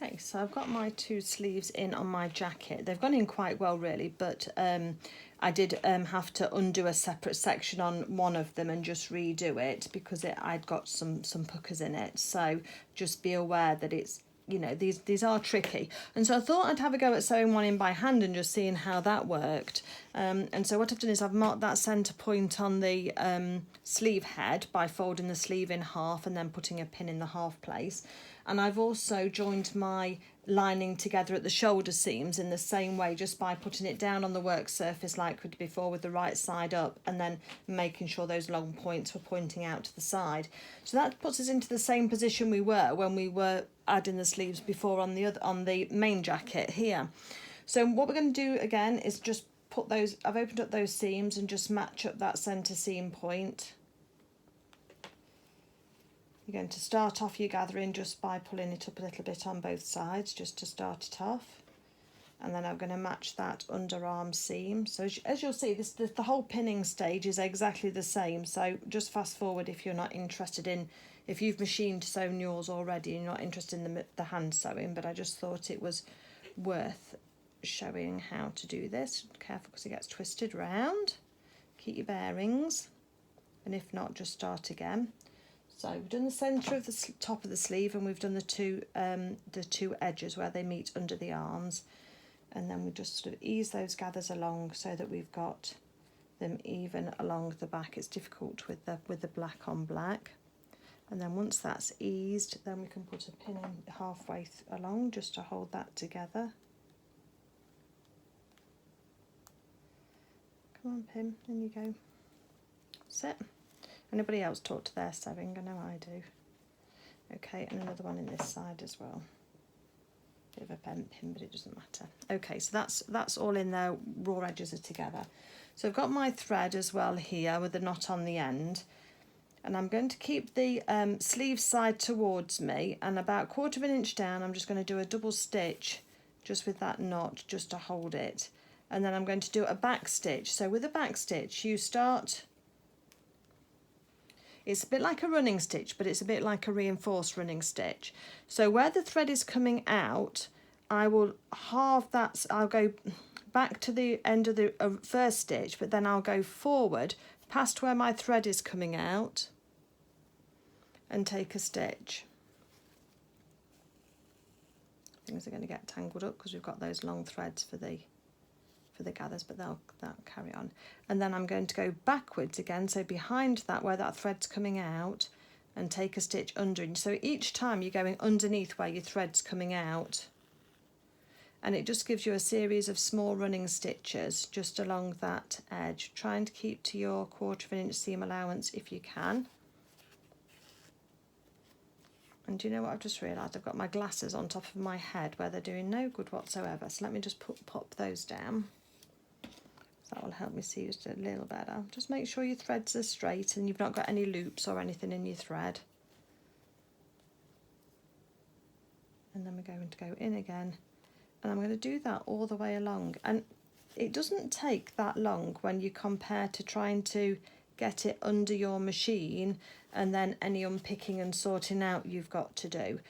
Okay, so I've got my two sleeves in on my jacket. They've gone in quite well really, but I did have to undo a separate section on one of them and just redo it because I'd got some puckers in it. So just be aware that it's, you know, these are tricky. And so I thought I'd have a go at sewing one in by hand and just seeing how that worked. And so what I've done is I've marked that centre point on the sleeve head by folding the sleeve in half and then putting a pin in the half place. And I've also joined my lining together at the shoulder seams in the same way, just by putting it down on the work surface like we did before with the right side up, and then making sure those long points were pointing out to the side. So that puts us into the same position we were when we were adding the sleeves before on the main jacket here. So what we're going to do again is just put those, I've opened up those seams and just match up that centre seam point. You're going to start off your gathering just by pulling it up a little bit on both sides, just to start it off. And then I'm going to match that underarm seam. So as you'll see, the whole pinning stage is exactly the same. So just fast forward if you're not interested in, if you've machined sewn yours already and you're not interested in the hand sewing, but I just thought it was worth showing how to do this. Careful because it gets twisted round. Keep your bearings, and if not, just start again. So we've done the centre of the top of the sleeve, and we've done the two edges where they meet under the arms, and then we just sort of ease those gathers along so that we've got them even along the back. It's difficult with the black on black, and then once that's eased, then we can put a pin in halfway along just to hold that together. Come on, pin, in you go. That's it. Anybody else talk to their sewing? I know I do. Okay, and another one in this side as well. Bit of a bent pin, but it doesn't matter. Okay, so that's all in there. Raw edges are together. So I've got my thread as well here with the knot on the end, and I'm going to keep the sleeve side towards me, and about 1/4 inch down I'm just going to do a double stitch just with that knot just to hold it, and then I'm going to do a back stitch. So with a back stitch you start, it's a bit like a running stitch, but it's a bit like a reinforced running stitch. So where the thread is coming out, I will halve that. I'll go back to the end of the first stitch, but then I'll go forward past where my thread is coming out and take a stitch. Things are going to get tangled up because we've got those long threads for the gathers, but that'll carry on. And then I'm going to go backwards again, so behind that where that thread's coming out, and take a stitch under. So each time you're going underneath where your thread's coming out, and it just gives you a series of small running stitches just along that edge, trying to keep to your 1/4 inch seam allowance if you can. And do you know what I've just realised? I've got my glasses on top of my head where they're doing no good whatsoever, so let me just pop those down So that will help me see just a little better. Just make sure your threads are straight and you've not got any loops or anything in your thread. And then we're going to go in again. And I'm going to do that all the way along. And it doesn't take that long when you compare to trying to get it under your machine and then any unpicking and sorting out you've got to do.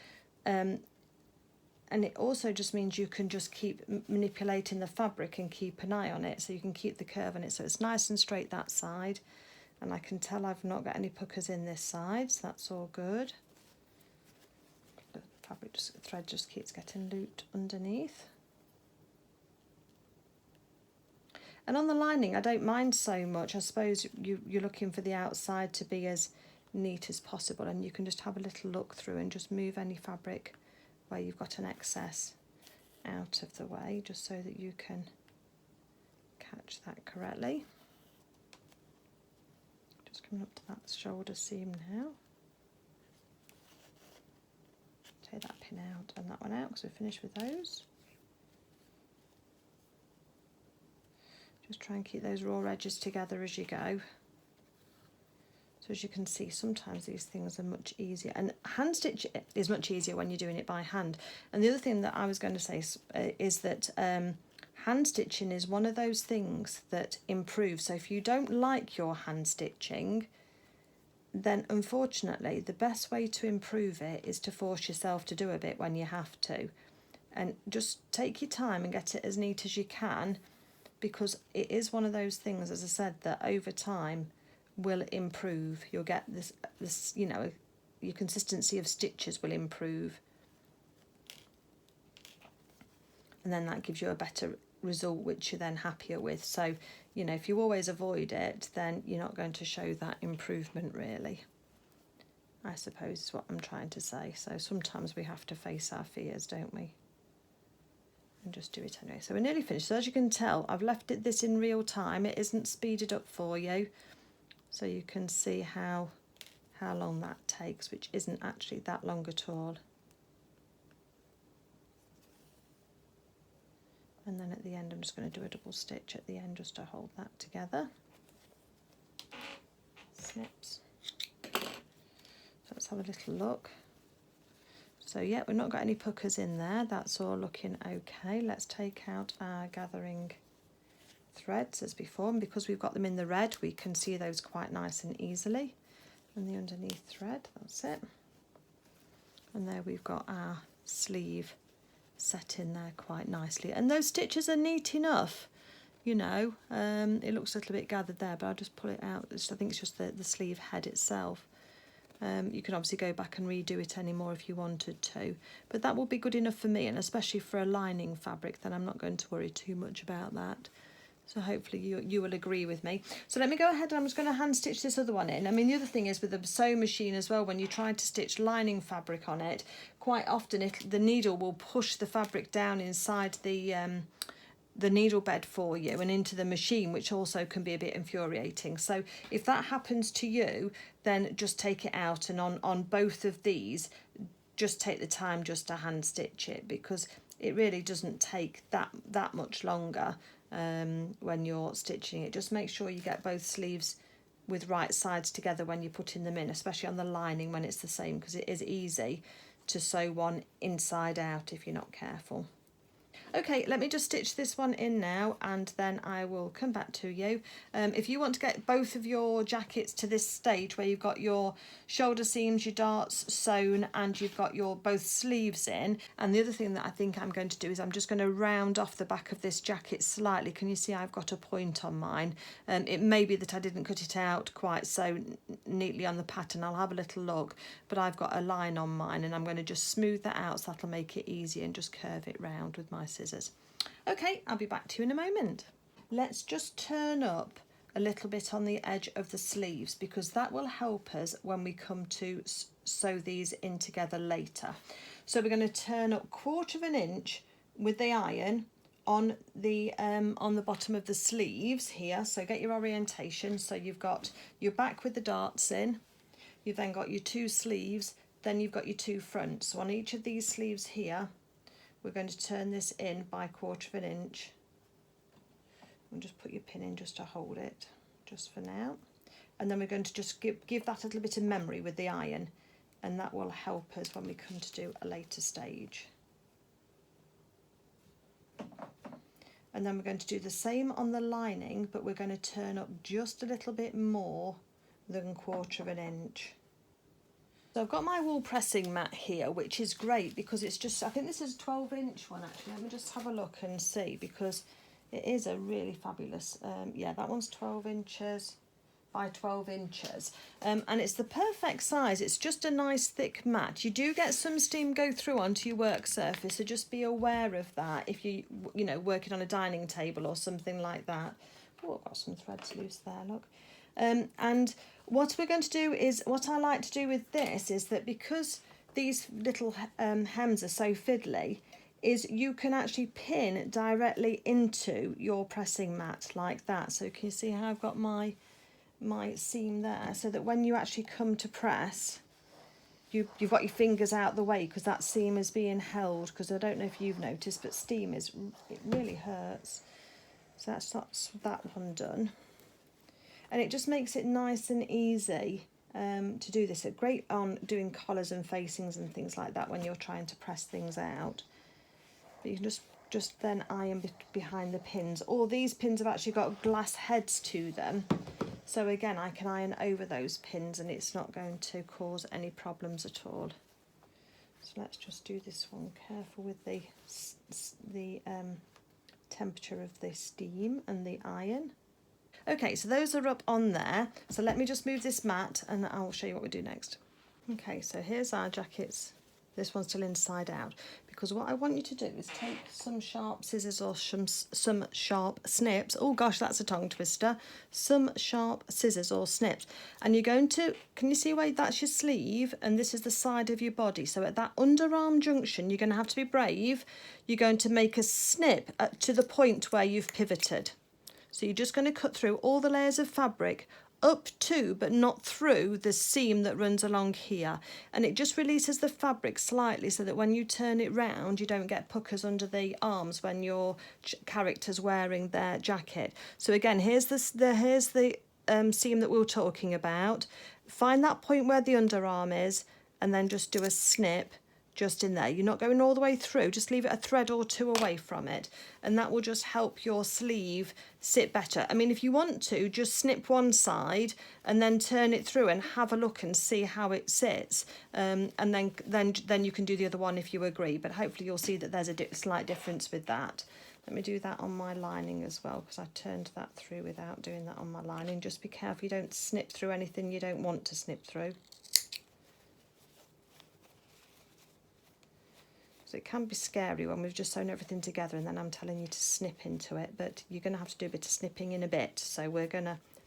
And it also just means you can just keep manipulating the fabric and keep an eye on it, so you can keep the curve on it so it's nice and straight that side. And I can tell I've not got any puckers in this side, so that's all good. The thread just keeps getting looped underneath. And on the lining, I don't mind so much. I suppose you're looking for the outside to be as neat as possible, and you can just have a little look through and just move any fabric where you've got an excess out of the way, just so that you can catch that correctly. Just coming up to that shoulder seam now. Take that pin out and that one out because we're finished with those. Just try and keep those raw edges together as you go. So as you can see, sometimes these things are much easier, and hand stitch is much easier when you're doing it by hand. And the other thing that I was going to say is that hand stitching is one of those things that improves. So if you don't like your hand stitching, then unfortunately the best way to improve it is to force yourself to do a bit when you have to, and just take your time and get it as neat as you can, because it is one of those things, as I said, that over time will improve. You'll get this, you know, your consistency of stitches will improve, and then that gives you a better result which you're then happier with. So, you know, if you always avoid it, then you're not going to show that improvement really, I suppose is what I'm trying to say. So sometimes we have to face our fears, don't we, and just do it anyway. So we're nearly finished. So as you can tell, I've left this in real time. It isn't speeded up for you, so you can see how long that takes, which isn't actually that long at all. And then at the end I'm just going to do a double stitch at the end just to hold that together. Snips. So let's have a little look. So yeah, we've not got any puckers in there, that's all looking okay. Let's take out our gathering threads as before, and because we've got them in the red we can see those quite nice and easily. And the underneath thread, that's it. And there we've got our sleeve set in there quite nicely, and those stitches are neat enough, you know. It looks a little bit gathered there, but I'll just pull it out. I think it's just the sleeve head itself. You can obviously go back and redo it anymore if you wanted to, but that will be good enough for me, and especially for a lining fabric, then I'm not going to worry too much about that. So hopefully you will agree with me. So let me go ahead and I'm just going to hand stitch this other one in. I mean, the other thing is with the sewing machine as well, when you try to stitch lining fabric on it, quite often the needle will push the fabric down inside the needle bed for you and into the machine, which also can be a bit infuriating. So if that happens to you, then just take it out, and on both of these, just take the time just to hand stitch it, because it really doesn't take that much longer. When you're stitching it, just make sure you get both sleeves with right sides together when you're putting them in, especially on the lining when it's the same, because it is easy to sew one inside out if you're not careful. Okay, let me just stitch this one in now and then I will come back to you. If you want to get both of your jackets to this stage where you've got your shoulder seams, your darts sewn, and you've got your both sleeves in, and the other thing that I think I'm going to do is I'm just going to round off the back of this jacket slightly. Can you see I've got a point on mine? It may be that I didn't cut it out quite so neatly on the pattern. I'll have a little look, but I've got a line on mine and I'm going to just smooth that out so that'll make it easy, and just curve it round with my scissors. Okay, I'll be back to you in a moment. Let's just turn up a little bit on the edge of the sleeves, because that will help us when we come to sew these in together later. So we're going to turn up 1/4 inch with the iron on the bottom of the sleeves here. So get your orientation. So you've got your back with the darts in, you've then got your 2 sleeves, then you've got your 2 fronts. So on each of these sleeves here, we're going to turn this in by 1/4 inch, And just put your pin in just to hold it, just for now. And then we're going to just give that a little bit of memory with the iron, and that will help us when we come to do a later stage. And then we're going to do the same on the lining, but we're going to turn up just a little bit more than 1/4 of an inch. So I've got my wool pressing mat here, which is great because it's just, I think this is a 12-inch one actually. Let me just have a look and see, because it is a really fabulous, yeah, that one's 12 inches by 12 inches. And it's the perfect size. It's just a nice thick mat. You do get some steam go through onto your work surface, so just be aware of that if you know, working on a dining table or something like that. Oh, I've got some threads loose there, look. And what we're going to do is, what I like to do with this is that because these little hems are so fiddly, is you can actually pin directly into your pressing mat like that. So can you see how I've got my seam there, so that when you actually come to press, you've got your fingers out the way, because that seam is being held, because I don't know if you've noticed, but steam it really hurts. So that's that one done. And it just makes it nice and easy to do this. It's great on doing collars and facings and things like that when you're trying to press things out. But you can just then iron behind the pins. All these pins have actually got glass heads to them. So again, I can iron over those pins and it's not going to cause any problems at all. So let's just do this one. Careful with the temperature of the steam and the iron. Okay, so those are up on there. So let me just move this mat and I'll show you what we do next. Okay, so here's our jackets. This one's still inside out, because what I want you to do is take some sharp scissors or some sharp snips. Oh gosh, that's a tongue twister. Some sharp scissors or snips. And you're going to, can you see where that's your sleeve and this is the side of your body? So at that underarm junction, you're going to have to be brave. You're going to make a snip to the point where you've pivoted. So you're just going to cut through all the layers of fabric up to, but not through, the seam that runs along here. And it just releases the fabric slightly so that when you turn it round, you don't get puckers under the arms when your character's wearing their jacket. So again, here's the seam that we were talking about. Find that point where the underarm is and then just do a snip just in there. You're not going all the way through, just leave it a thread or two away from it, and that will just help your sleeve sit better. I mean, if you want to, just snip one side and then turn it through and have a look and see how it sits, and then you can do the other one if you agree, but hopefully you'll see that there's a slight difference with that. Let me do that on my lining as well, because I turned that through without doing that on my lining. Just be careful you don't snip through anything you don't want to snip through. So it can be scary when we've just sewn everything together and then I'm telling you to snip into it, but you're going to have to do a bit of snipping in a bit. So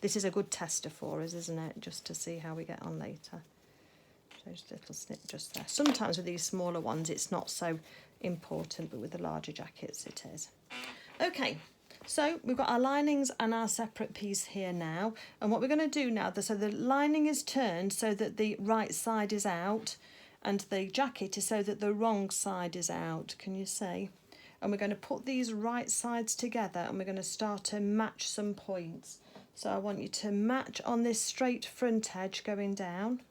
this is a good tester for us, isn't it? Just to see how we get on later. So just a little snip just there. Sometimes with these smaller ones it's not so important, but with the larger jackets it is. Okay, so we've got our linings and our separate piece here now. And what we're going to do now, so the lining is turned so that the right side is out, and the jacket is so that the wrong side is out, can you see? And we're going to put these right sides together and we're going to start to match some points. So I want you to match on this straight front edge going down.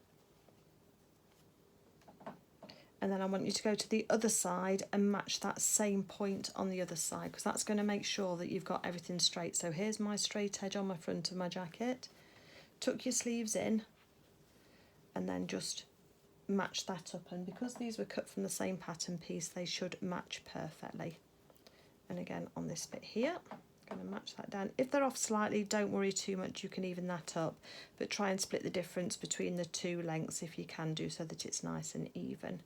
And then I want you to go to the other side and match that same point on the other side, because that's going to make sure that you've got everything straight. So here's my straight edge on my front of my jacket. Tuck your sleeves in and then just match that up, and because these were cut from the same pattern piece, they should match perfectly. And again on this bit here, I'm going to match that down. If they're off slightly, don't worry too much, you can even that up, but try and split the difference between the two lengths if you can do, so that it's nice and even.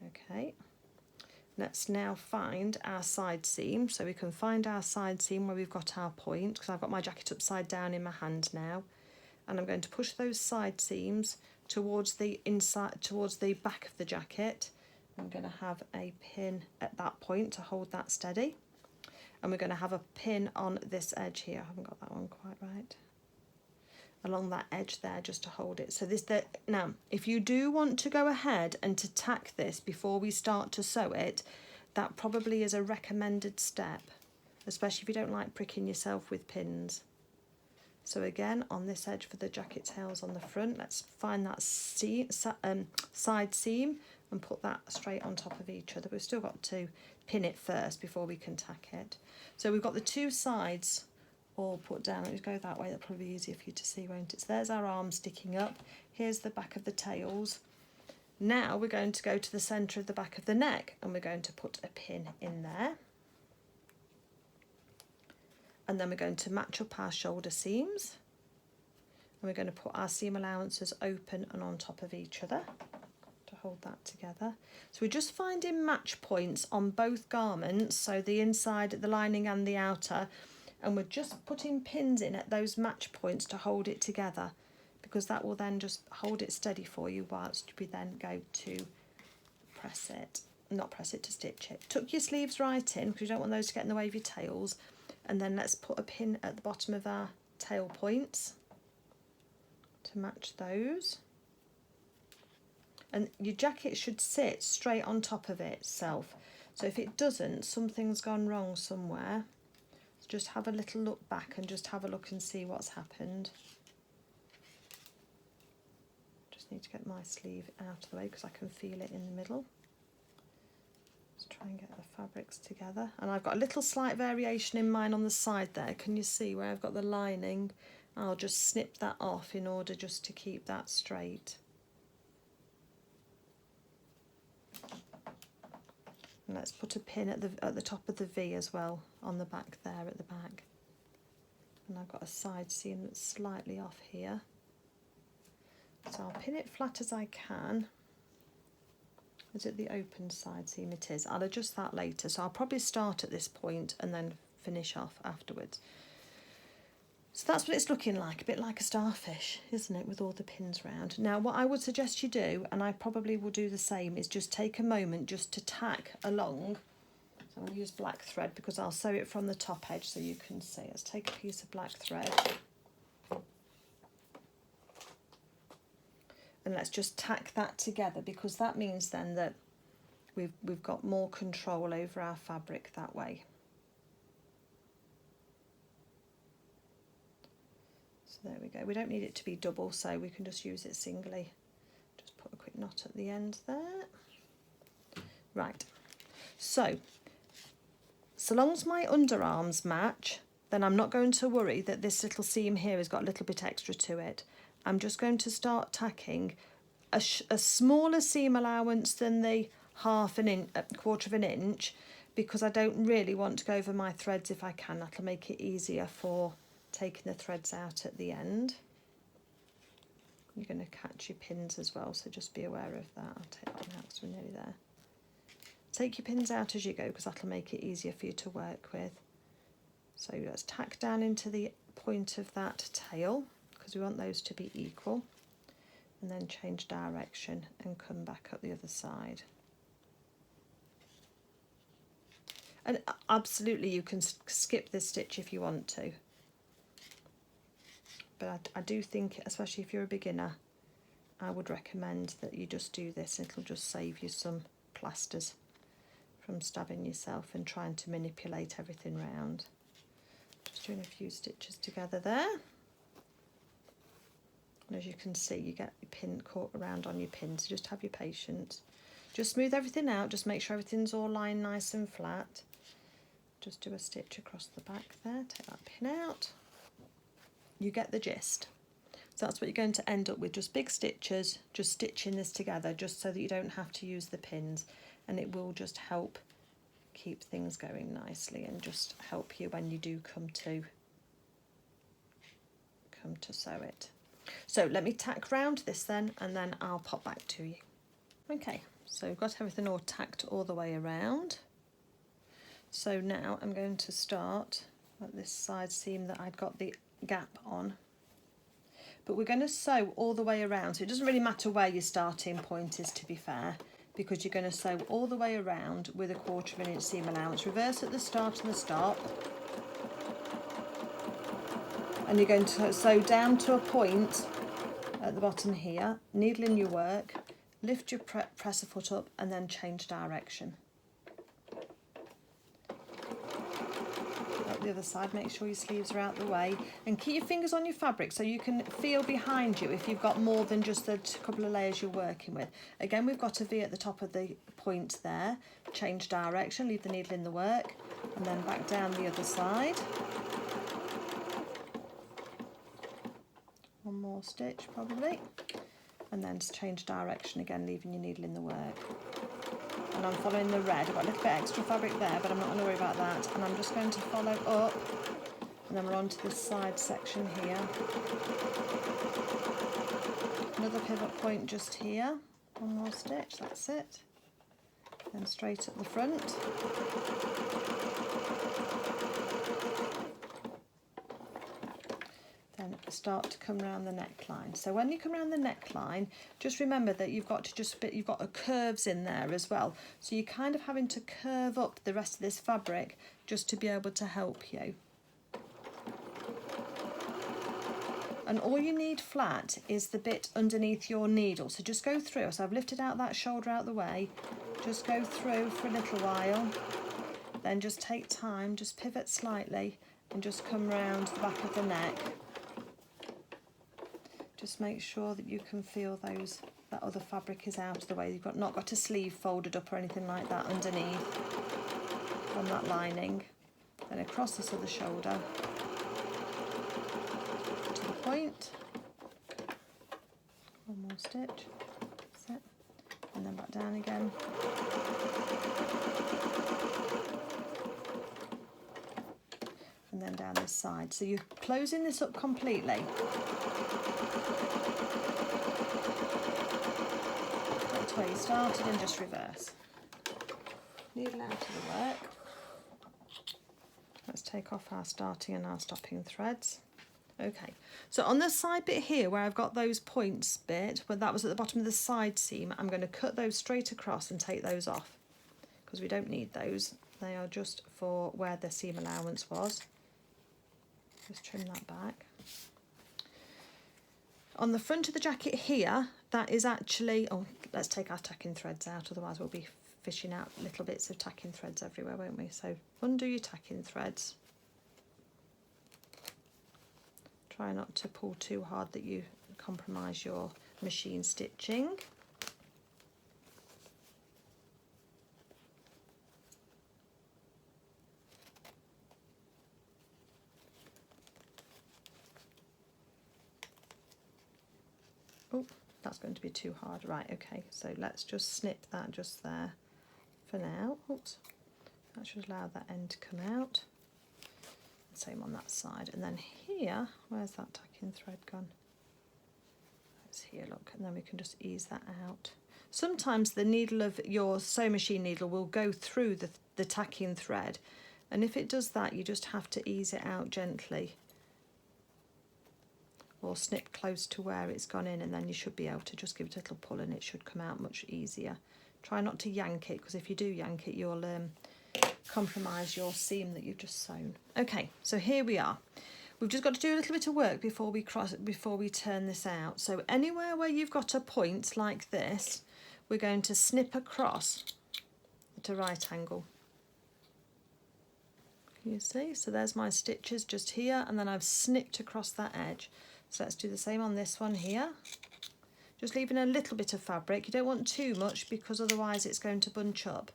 Okay, let's now find our side seam. So we can find our side seam where we've got our point, because I've got my jacket upside down in my hand now. And I'm going to push those side seams towards the inside, towards the back of the jacket. I'm going to have a pin at that point to hold that steady. And we're going to have a pin on this edge here. I haven't got that one quite right. Along that edge there, just to hold it. So now, if you do want to go ahead and to tack this before we start to sew it, that probably is a recommended step, especially if you don't like pricking yourself with pins. So again, on this edge for the jacket tails on the front, let's find that side seam and put that straight on top of each other. We've still got to pin it first before we can tack it. So we've got the two sides all put down. Let me go that way, that'll probably be easier for you to see, won't it? So there's our arm sticking up. Here's the back of the tails. Now we're going to go to the centre of the back of the neck and we're going to put a pin in there. And then we're going to match up our shoulder seams. And we're going to put our seam allowances open and on top of each other to hold that together. So we're just finding match points on both garments, so the inside, the lining and the outer, and we're just putting pins in at those match points to hold it together, because that will then just hold it steady for you whilst we then go to to stitch it. Tuck your sleeves right in because you don't want those to get in the way of your tails. And then let's put a pin at the bottom of our tail points to match those. And your jacket should sit straight on top of itself. So if it doesn't, something's gone wrong somewhere. So just have a little look back and just have a look and see what's happened. Just need to get my sleeve out of the way because I can feel it in the middle. Let's try and get the fabrics together. And I've got a little slight variation in mine on the side there. Can you see where I've got the lining? I'll just snip that off in order just to keep that straight. And let's put a pin at the top of the V as well, on the back there at the back. And I've got a side seam that's slightly off here. So I'll pin it flat as I can. Is it the open side seam? It is. I'll adjust that later. So I'll probably start at this point and then finish off afterwards. So that's what it's looking like, a bit like a starfish, isn't it, with all the pins round. Now what I would suggest you do, and I probably will do the same, is just take a moment just to tack along. So I'm going to use black thread because I'll sew it from the top edge so you can see. Let's take a piece of black thread. And let's just tack that together, because that means then that we've got more control over our fabric that way. So there we go. We don't need it to be double, so we can just use it singly. Just put a quick knot at the end there. Right. So long as my underarms match, then I'm not going to worry that this little seam here has got a little bit extra to it. I'm just going to start tacking a smaller seam allowance than the quarter of an inch, because I don't really want to go over my threads if I can. That'll make it easier for taking the threads out at the end. You're going to catch your pins as well, so just be aware of that. I'll take that out because we're nearly there. Take your pins out as you go, because that'll make it easier for you to work with. So let's tack down into the point of that tail, because we want those to be equal, and then change direction and come back up the other side. And absolutely you can skip this stitch if you want to, but I do think, especially if you're a beginner, I would recommend that you just do this. It'll just save you some plasters from stabbing yourself and trying to manipulate everything round. Just doing a few stitches together there. And as you can see, you get your pin caught around on your pin, so just have your patience. Just smooth everything out, just make sure everything's all lying nice and flat. Just do a stitch across the back there, take that pin out. You get the gist. So that's what you're going to end up with, just big stitches, just stitching this together, just so that you don't have to use the pins, and it will just help keep things going nicely and just help you when you do come to sew it. So let me tack round this then, and then I'll pop back to you. Okay, so we've got everything all tacked all the way around. So now I'm going to start at this side seam that I'd got the gap on. But we're going to sew all the way around, so it doesn't really matter where your starting point is, to be fair, because you're going to sew all the way around with a quarter of an inch seam allowance. Reverse at the start and the stop. And you're going to sew down to a point at the bottom here, needle in your work, lift your presser foot up and then change direction. up the other side, make sure your sleeves are out the way, and keep your fingers on your fabric so you can feel behind you if you've got more than just the couple of layers you're working with. Again, we've got a V at the top of the point there. Change direction, leave the needle in the work, and then back down the other side. One more stitch probably, and then change direction again, leaving your needle in the work. And I'm following the red. I've got a little bit extra fabric there, but I'm not going to worry about that. And I'm just going to follow up, and then we're on to this side section here. Another pivot point just here. One more stitch, that's it. Then straight up the front. Then start to come around the neckline. So when you come around the neckline, just remember that you've got curves in there as well. So you're kind of having to curve up the rest of this fabric just to be able to help you. And all you need flat is the bit underneath your needle. So just go through. So I've lifted out that shoulder out the way. Just go through for a little while. Then just take time, just pivot slightly and just come round the back of the neck. Just make sure that you can feel that other fabric is out of the way. You've not got a sleeve folded up or anything like that underneath from that lining. Then across this other shoulder to the point. One more stitch. That's it. And then back down again. And then down this side. So you're closing this up completely. That's where you started, and just reverse. Needle out of the work. Let's take off our starting and our stopping threads. Okay, so on the side bit here where I've got those points bit, where that was at the bottom of the side seam, I'm going to cut those straight across and take those off because we don't need those. They are just for where the seam allowance was. Just trim that back. On the front of the jacket here, that is actually, oh, let's take our tacking threads out, otherwise we'll be fishing out little bits of tacking threads everywhere, won't we? So undo your tacking threads. Try not to pull too hard that you compromise your machine stitching. Oh, that's going to be too hard. Right, okay, so let's just snip that just there for now. Oops, that should allow that end to come out. Same on that side. And then here, where's that tacking thread gone? It's here, look, and then we can just ease that out. Sometimes the needle of your sewing machine needle will go through the tacking thread, and if it does that, you just have to ease it out gently. Or snip close to where it's gone in, and then you should be able to just give it a little pull and it should come out much easier. Try not to yank it, because if you do yank it, you'll compromise your seam that you've just sewn. Okay, so here we are. We've just got to do a little bit of work before we turn this out. So anywhere where you've got a point like this, we're going to snip across at a right angle. Can you see? So there's my stitches just here, and then I've snipped across that edge. So let's do the same on this one here. Just leaving a little bit of fabric. You don't want too much because otherwise it's going to bunch up.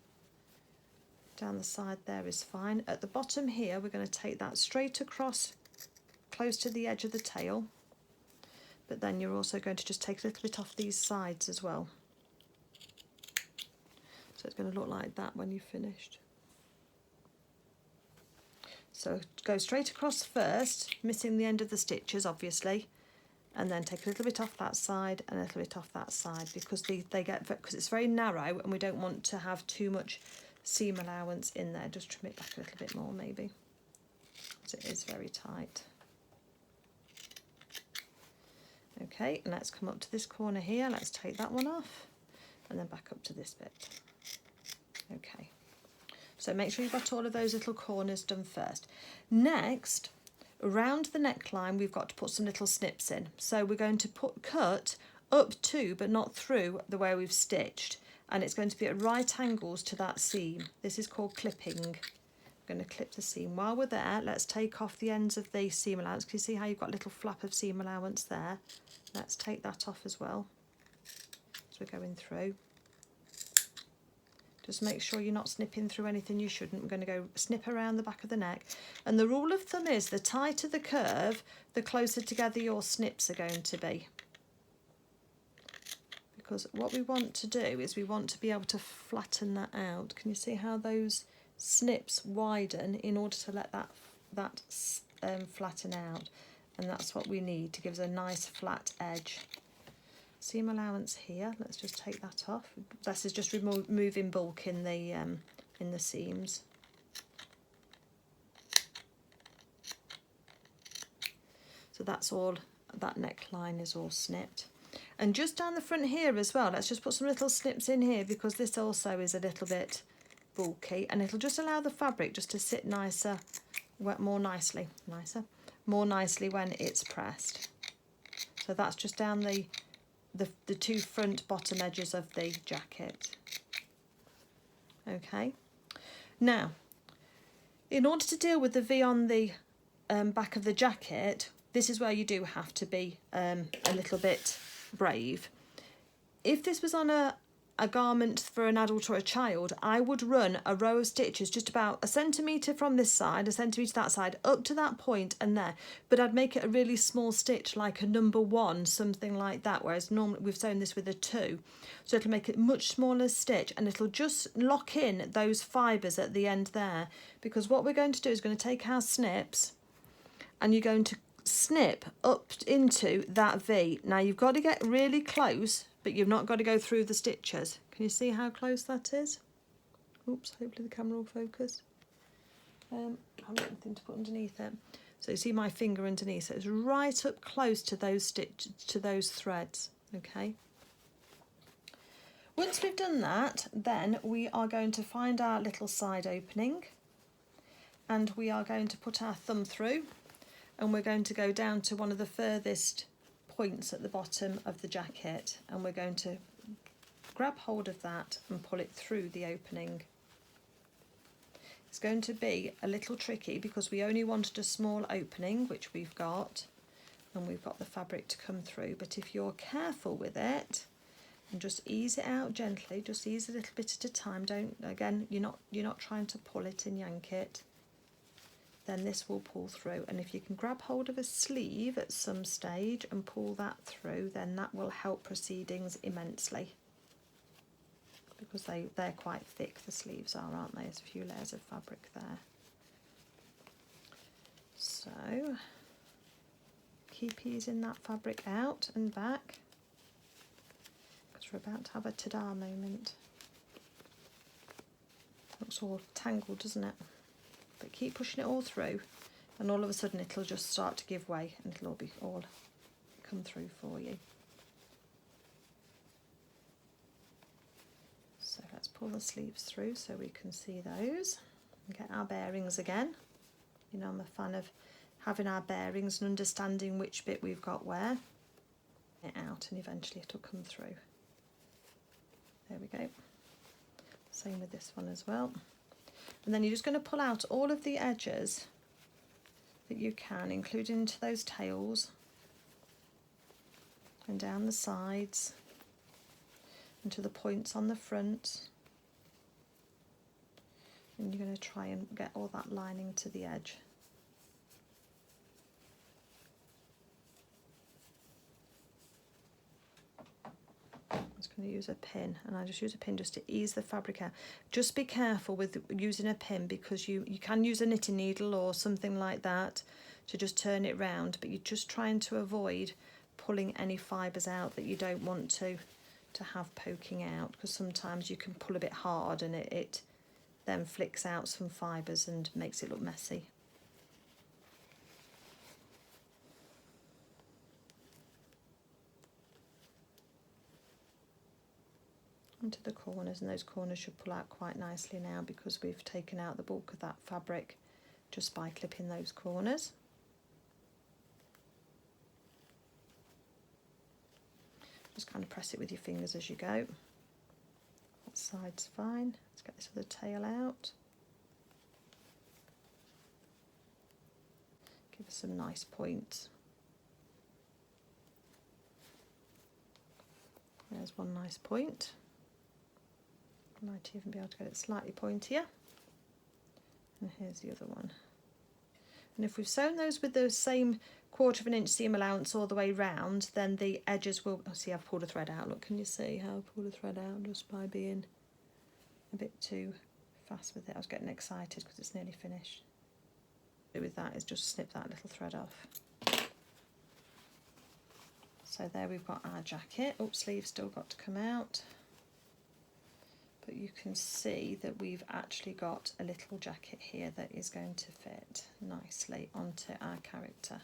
Down the side there is fine. At the bottom here, we're going to take that straight across close to the edge of the tail. But then you're also going to just take a little bit off these sides as well. So it's going to look like that when you've finished. So go straight across first, missing the end of the stitches obviously, and then take a little bit off that side and a little bit off that side, because because it's very narrow and we don't want to have too much seam allowance in there. Just trim it back a little bit more maybe, because it is very tight. Okay, and let's come up to this corner here. Let's take that one off and then back up to this bit. Okay. So make sure you've got all of those little corners done first. Next, around the neckline, we've got to put some little snips in. So we're going to cut up to, but not through, the way we've stitched. And it's going to be at right angles to that seam. This is called clipping. I'm going to clip the seam. While we're there, let's take off the ends of the seam allowance. Can you see how you've got a little flap of seam allowance there? Let's take that off as well as we're going through. Just make sure you're not snipping through anything you shouldn't. We're going to go snip around the back of the neck. And the rule of thumb is the tighter the curve, the closer together your snips are going to be. Because what we want to do is we want to be able to flatten that out. Can you see how those snips widen in order to let that flatten out? And that's what we need to give us a nice flat edge. Seam allowance here, let's just take that off. This is just removing bulk in the seams. So that's all, that neckline is all snipped. And just down the front here as well, let's just put some little snips in here because this also is a little bit bulky, and it'll just allow the fabric just to sit more nicely when it's pressed. So that's just down the two front bottom edges of the jacket. Okay, now in order to deal with the V on the back of the jacket, this is where you do have to be a little bit brave. If this was on a garment for an adult or a child, I would run a row of stitches just about 1 centimetre from this side, 1 centimetre that side, up to that point and there. But I'd make it a really small stitch, like a number 1, something like that, whereas normally we've sewn this with a 2. So it'll make it much smaller stitch, and it'll just lock in those fibres at the end there. Because what we're going to do is going to take our snips and you're going to snip up into that V. Now you've got to get really close, but you've not got to go through the stitches. Can you see how close that is? Oops, hopefully the camera will focus. I haven't got anything to put underneath it. So you see my finger underneath, so it's right up close to those stitches, to those threads, okay? Once we've done that, then we are going to find our little side opening, and we are going to put our thumb through, and we're going to go down to one of the furthest points at the bottom of the jacket, and we're going to grab hold of that and pull it through the opening. It's going to be a little tricky because we only wanted a small opening, which we've got, and we've got the fabric to come through. But if you're careful with it and just ease it out gently, just ease a little bit at a time, don't, again, you're not trying to pull it and yank it, then this will pull through. And if you can grab hold of a sleeve at some stage and pull that through, then that will help proceedings immensely, because they're quite thick, the sleeves are, aren't they? There's a few layers of fabric there. So keep easing that fabric out and back, because we're about to have a ta-da moment. Looks all tangled, doesn't it? But keep pushing it all through, and all of a sudden it'll just start to give way and it'll all come through for you. So let's pull the sleeves through so we can see those and get our bearings again. You know, I'm a fan of having our bearings and understanding which bit we've got where. It out, and eventually it'll come through. There we go. Same with this one as well. And then you're just going to pull out all of the edges that you can, including into those tails and down the sides and to the points on the front. And you're going to try and get all that lining to the edge. Going to use a pin, and I just use a pin just to ease the fabric out. Just be careful with using a pin, because you can use a knitting needle or something like that to just turn it round, but you're just trying to avoid pulling any fibres out that you don't want to have poking out, because sometimes you can pull a bit hard and it then flicks out some fibres and makes it look messy. Into the corners, and those corners should pull out quite nicely now because we've taken out the bulk of that fabric just by clipping those corners. Just kind of press it with your fingers as you go. That side's fine. Let's get this other tail out. Give us some nice points. There's one nice point. I might even be able to get it slightly pointier. And here's the other one. And if we've sewn those with the same 1/4 inch seam allowance all the way round, then the edges will, see, I've pulled a thread out. Look, can you see how I've pulled a thread out just by being a bit too fast with it? I was getting excited because it's nearly finished. With that is just snip that little thread off. So there we've got our jacket. Oh, sleeve's still got to come out. But you can see that we've actually got a little jacket here that is going to fit nicely onto our character.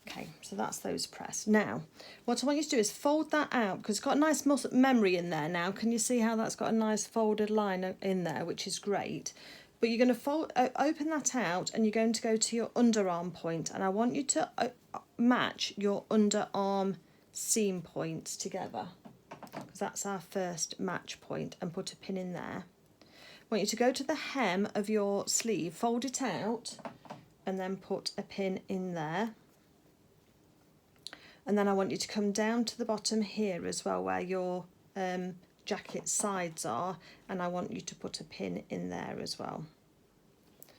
Okay, so that's those pressed. Now, what I want you to do is fold that out because it's got a nice memory in there now. Can you see how that's got a nice folded line in there, which is great? But you're going to open that out and you're going to go to your underarm point, and I want you to match your underarm seam points together because that's our first match point, and put a pin in there. I want you to go to the hem of your sleeve, fold it out and then put a pin in there. And then I want you to come down to the bottom here as well where your jacket sides are, and I want you to put a pin in there as well.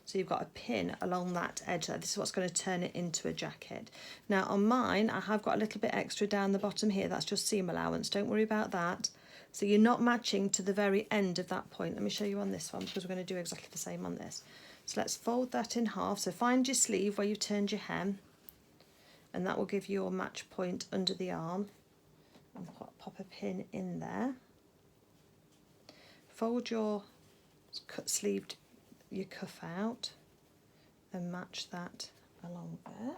So you've got a pin along that edge there. This is what's going to turn it into a jacket. Now on mine, I have got a little bit extra down the bottom here. That's just seam allowance. Don't worry about that. So you're not matching to the very end of that point. Let me show you on this one because we're going to do exactly the same on this. So let's fold that in half. So find your sleeve where you've turned your hem, and that will give you your match point under the arm. And pop a pin in there. Fold your sleeved your cuff out and match that along there.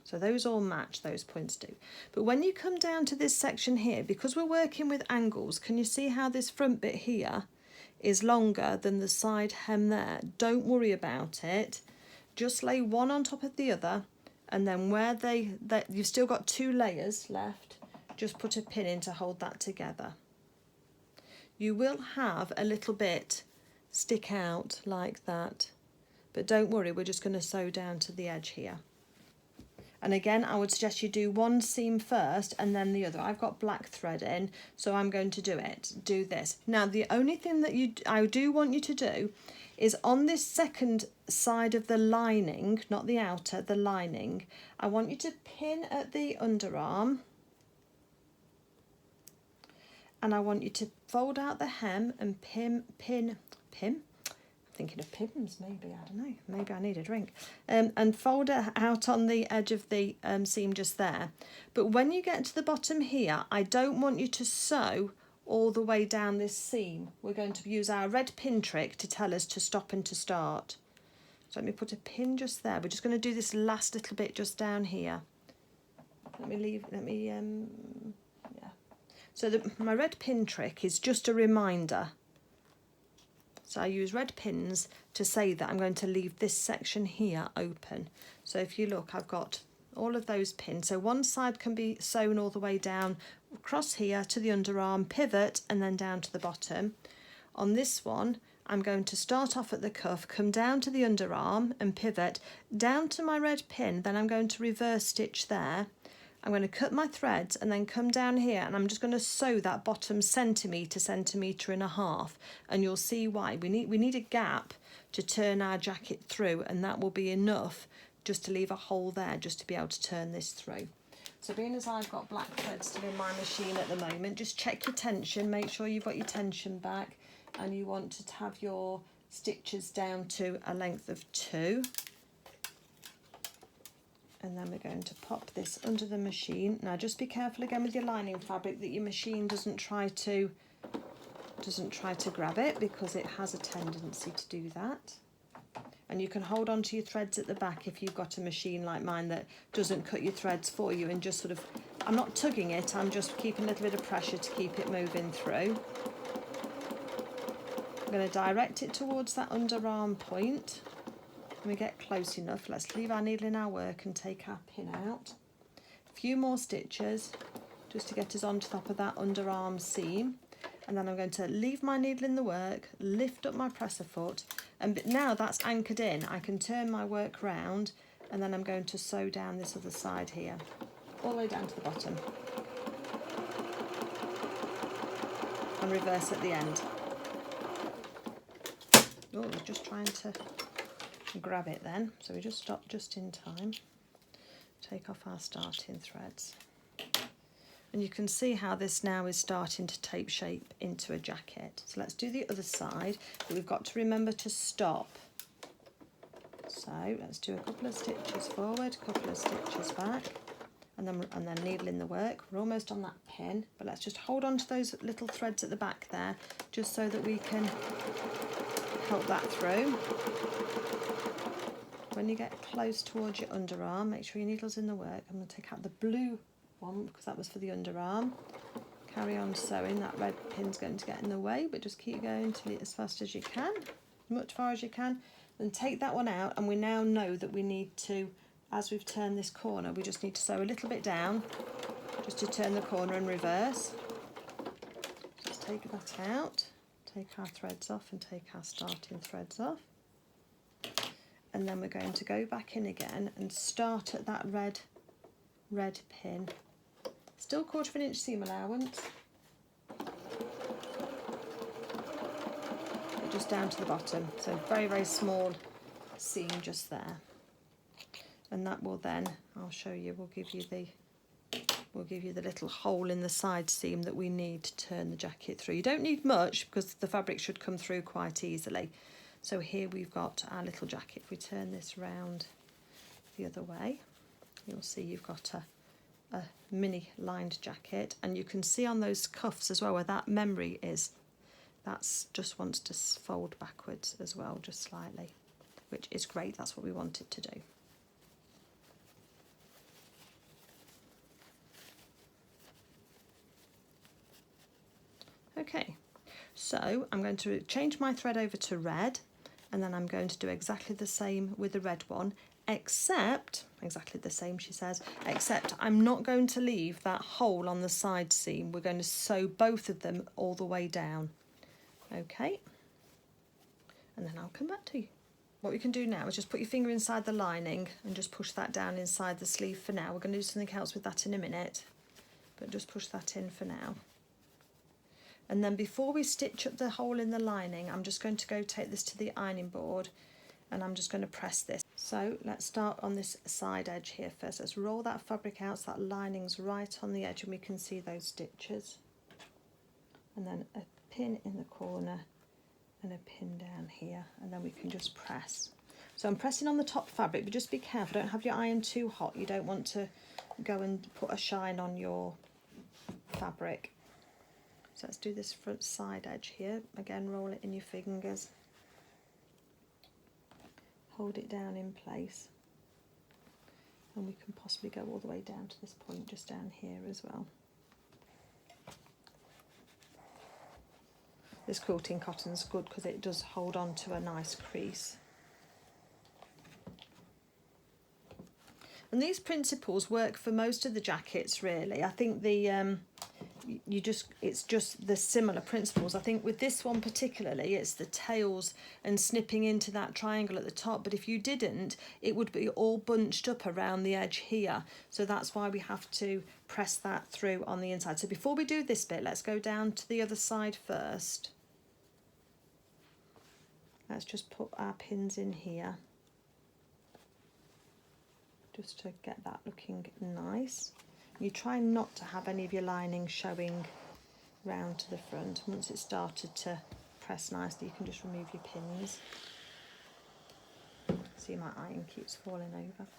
So those all match, those points do. But when you come down to this section here, because we're working with angles, can you see how this front bit here is longer than the side hem there? Don't worry about it. Just lay one on top of the other, and then where you've still got 2 layers left, just put a pin in to hold that together. You will have a little bit stick out like that, but don't worry, we're just going to sew down to the edge here. And again, I would suggest you do one seam first and then the other. I've got black thread in, so I'm going to do this. Now, the only thing that I do want you to do is on this second side of the lining, not the outer, the lining, I want you to pin at the underarm, and I want you to fold out the hem and pin. I'm thinking of pins, maybe, I don't know, maybe I need a drink. And fold it out on the edge of the seam just there. But when you get to the bottom here, I don't want you to sew all the way down this seam. We're going to use our red pin trick to tell us to stop and to start. So let me put a pin just there. We're just going to do this last little bit just down here. Yeah. So my red pin trick is just a reminder. So I use red pins to say that I'm going to leave this section here open. So if you look, I've got all of those pins. So one side can be sewn all the way down, across here to the underarm, pivot, and then down to the bottom. On this one, I'm going to start off at the cuff, come down to the underarm and pivot down to my red pin. Then I'm going to reverse stitch there. I'm going to cut my threads and then come down here, and I'm just going to sew that bottom centimetre and a half, and you'll see why. We need a gap to turn our jacket through, and that will be enough just to leave a hole there just to be able to turn this through. So being as I've got black thread still in my machine at the moment, just check your tension, make sure you've got your tension back, and you want to have your stitches down to a length of 2. And then we're going to pop this under the machine. Now just be careful again with your lining fabric that your machine doesn't try to grab it, because it has a tendency to do that. And you can hold on to your threads at the back if you've got a machine like mine that doesn't cut your threads for you, and just sort of, I'm not tugging it, I'm just keeping a little bit of pressure to keep it moving through. I'm going to direct it towards that underarm point. When we get close enough, let's leave our needle in our work and take our pin out. A few more stitches just to get us on top of that underarm seam, and then I'm going to leave my needle in the work, lift up my presser foot, And now that's anchored in, I can turn my work round, and then I'm going to sew down this other side here, all the way down to the bottom. And reverse at the end. Oh, we're just trying to grab it then, so we just stop just in time. Take off our starting threads. And you can see how this now is starting to take shape into a jacket. So let's do the other side, but we've got to remember to stop. So let's do a couple of stitches forward, a couple of stitches back, and then needle in the work. We're almost on that pin, but let's just hold on to those little threads at the back there, just so that we can help that through. When you get close towards your underarm, make sure your needle's in the work. I'm going to take out the blue one because that was for the underarm. Carry on sewing. That red pin's going to get in the way, but just keep going as fast as you can, much far as you can. Then take that one out, and we now know that we need to, as we've turned this corner, we just need to sew a little bit down just to turn the corner and reverse. Just take that out, take our threads off and take our starting threads off. And then we're going to go back in again and start at that red pin. Still 1/4 inch seam allowance. But just down to the bottom. So very, very small seam just there. And that will then, I'll show you, we'll give you the little hole in the side seam that we need to turn the jacket through. You don't need much because the fabric should come through quite easily. So here we've got our little jacket. If we turn this round the other way, you'll see you've got a mini lined jacket, and you can see on those cuffs as well where that memory is, that's just wants to fold backwards as well, just slightly, which is great. That's what we want it to do. Okay, so I'm going to change my thread over to red, and then I'm going to do exactly the same with the red one, except, exactly the same she says, except I'm not going to leave that hole on the side seam. We're going to sew both of them all the way down. Okay, and then I'll come back to you. What we can do now is just put your finger inside the lining and just push that down inside the sleeve for now. We're going to do something else with that in a minute, but just push that in for now. And then before we stitch up the hole in the lining, I'm just going to go take this to the ironing board, and I'm just going to press this. So let's start on this side edge here first. Let's roll that fabric out so that lining's right on the edge and we can see those stitches. And then a pin in the corner and a pin down here, and then we can just press. So I'm pressing on the top fabric, but just be careful, don't have your iron too hot. You don't want to go and put a shine on your fabric. So let's do this front side edge here. Again, roll it in your fingers. Hold it down in place. And we can possibly go all the way down to this point, just down here as well. This quilting cotton's good because it does hold on to a nice crease. And these principles work for most of the jackets really. I think the it's just the similar principles. I think with this one particularly, it's the tails and snipping into that triangle at the top, but if you didn't, it would be all bunched up around the edge here. So that's why we have to press that through on the inside. So before we do this bit, let's go down to the other side first. Let's just put our pins in here, just to get that looking nice. You try not to have any of your lining showing round to the front. Once it's started to press nicely, you can just remove your pins. See, my iron keeps falling over.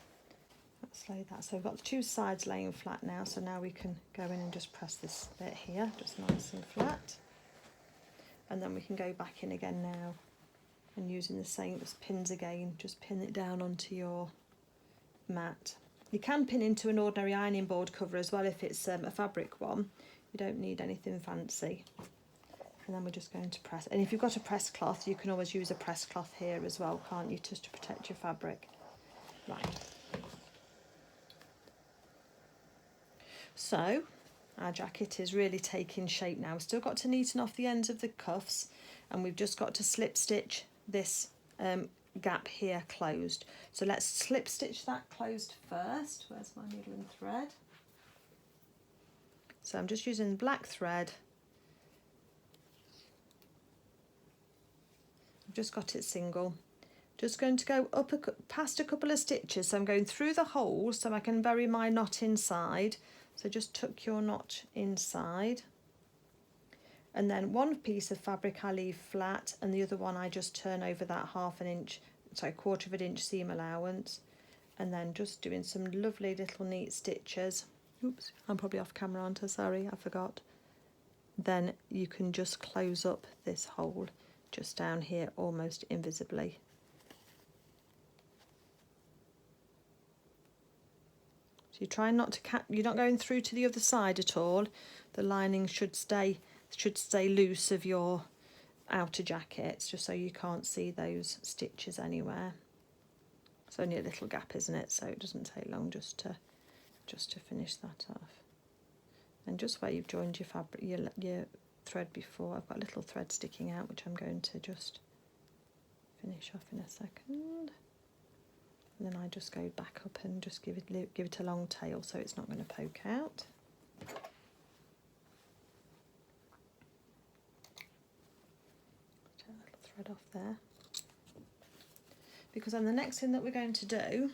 Let's lay that. So we've got the two sides laying flat now, so now we can go in and just press this bit here, just nice and flat. And then we can go back in again now, and using the same pins again, just pin it down onto your mat. You can pin into an ordinary ironing board cover as well if it's a fabric one. You don't need anything fancy. And then we're just going to press. And if you've got a press cloth, you can always use a press cloth here as well, can't you, just to protect your fabric. Right. So our jacket is really taking shape now. We've still got to neaten off the ends of the cuffs, and we've just got to slip stitch this gap here closed. So let's slip stitch that closed first. Where's my needle and thread? So I'm just using black thread. I've just got it single. Just going to go up past a couple of stitches. So I'm going through the hole so I can bury my knot inside. So just tuck your knot inside. And then one piece of fabric I leave flat and the other one I just turn over that quarter of an inch seam allowance, and then just doing some lovely little neat stitches. Oops, I'm probably off camera, aren't I? Sorry, I forgot. Then you can just close up this hole just down here almost invisibly. So you're trying not to you're not going through to the other side at all. The lining should stay loose of your outer jackets, just so you can't see those stitches anywhere. It's only a little gap, isn't it? So it doesn't take long just to finish that off. And just where you've joined your fabric, your thread before, I've got a little thread sticking out, which I'm going to just finish off in a second. And then I just go back up and just give it a long tail so it's not going to poke out. Take that little thread off there. Because then the next thing that we're going to do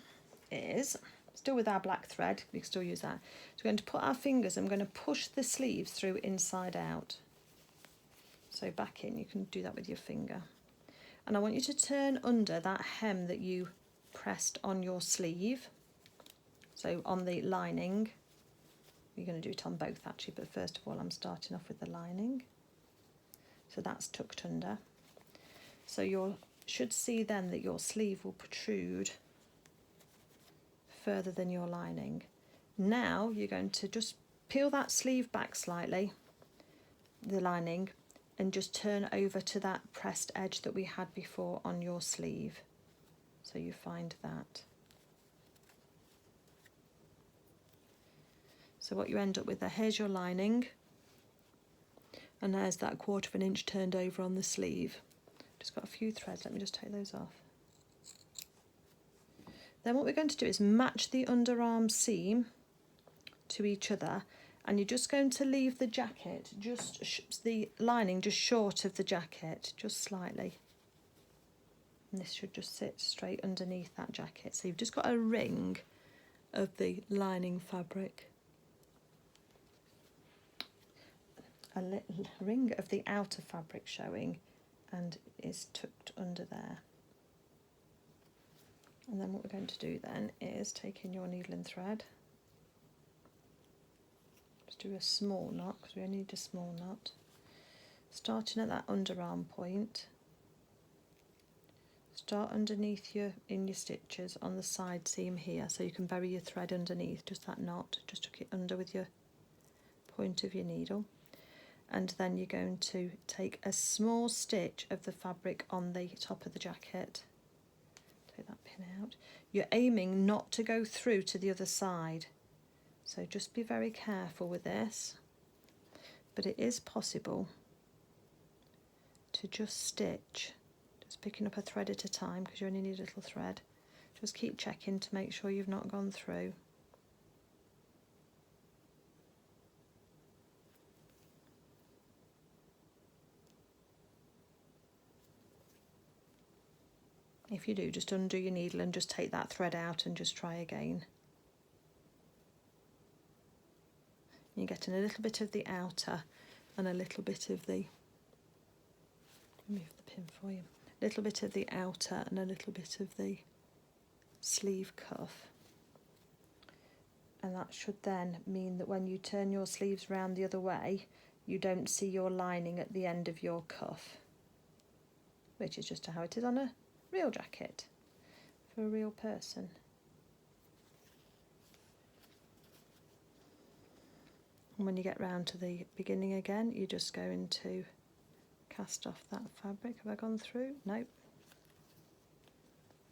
is, still with our black thread, we can still use that. So we're going to put our fingers, I'm going to push the sleeves through inside out. So back in, you can do that with your finger. And I want you to turn under that hem that you pressed on your sleeve. So on the lining, you're going to do it on both actually, but first of all I'm starting off with the lining. So that's tucked under. So you should see then that your sleeve will protrude further than your lining. Now you're going to just peel that sleeve back slightly, the lining, and just turn over to that pressed edge that we had before on your sleeve. So you find that. So what you end up with there, here's your lining, and there's that quarter of an inch turned over on the sleeve. Just got a few threads, let me just take those off. Then what we're going to do is match the underarm seam to each other, and you're just going to leave the jacket, the lining just short of the jacket, just slightly. And this should just sit straight underneath that jacket. So you've just got a ring of the lining fabric. A ring of the outer fabric showing, and is tucked under there. And then what we're going to do then is take in your needle and thread. Just do a small knot, because we only need a small knot. Starting at that underarm point. Start underneath in your stitches on the side seam here, so you can bury your thread underneath, just that knot, just tuck it under with your point of your needle. And then you're going to take a small stitch of the fabric on the top of the jacket. Take that pin out. You're aiming not to go through to the other side, so just be very careful with this. But it is possible to just stitch, just picking up a thread at a time, because you only need a little thread. Just keep checking to make sure you've not gone through. If you do, just undo your needle and just take that thread out and just try again. You're getting a little bit of the outer and a little bit of the, move the pin for you, a little bit of the outer and a little bit of the sleeve cuff. And that should then mean that when you turn your sleeves round the other way, you don't see your lining at the end of your cuff, which is just how it is on a real jacket for a real person. And when you get round to the beginning again, you're just going to cast off that fabric. Have I gone through? Nope.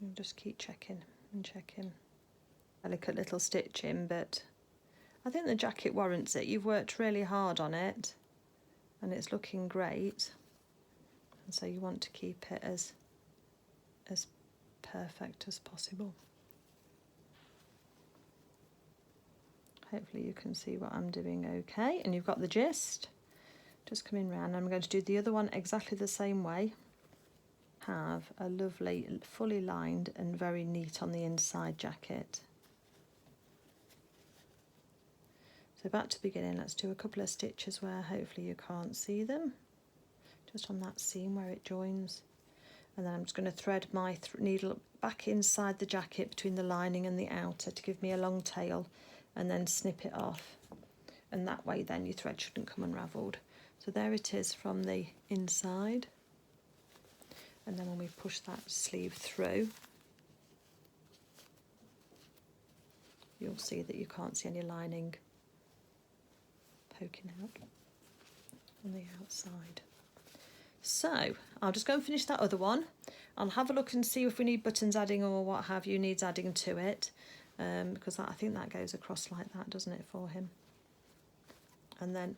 And just keep checking and checking. Delicate little stitching, but I think the jacket warrants it. You've worked really hard on it and it's looking great, and so you want to keep it as as perfect as possible. Hopefully you can see what I'm doing okay, and you've got the gist. Just coming round, I'm going to do the other one exactly the same way. Have a lovely, fully lined and very neat on the inside jacket. So back to beginning, let's do a couple of stitches where hopefully you can't see them. Just on that seam where it joins. And then I'm just going to thread my needle back inside the jacket between the lining and the outer to give me a long tail, and then snip it off. And that way then your thread shouldn't come unravelled. So there it is from the inside. And then when we push that sleeve through, you'll see that you can't see any lining poking out on the outside. So I'll just go and finish that other one. I'll have a look and see if we need buttons adding or what have you needs adding to it, because I think that goes across like that, doesn't it, for him? And then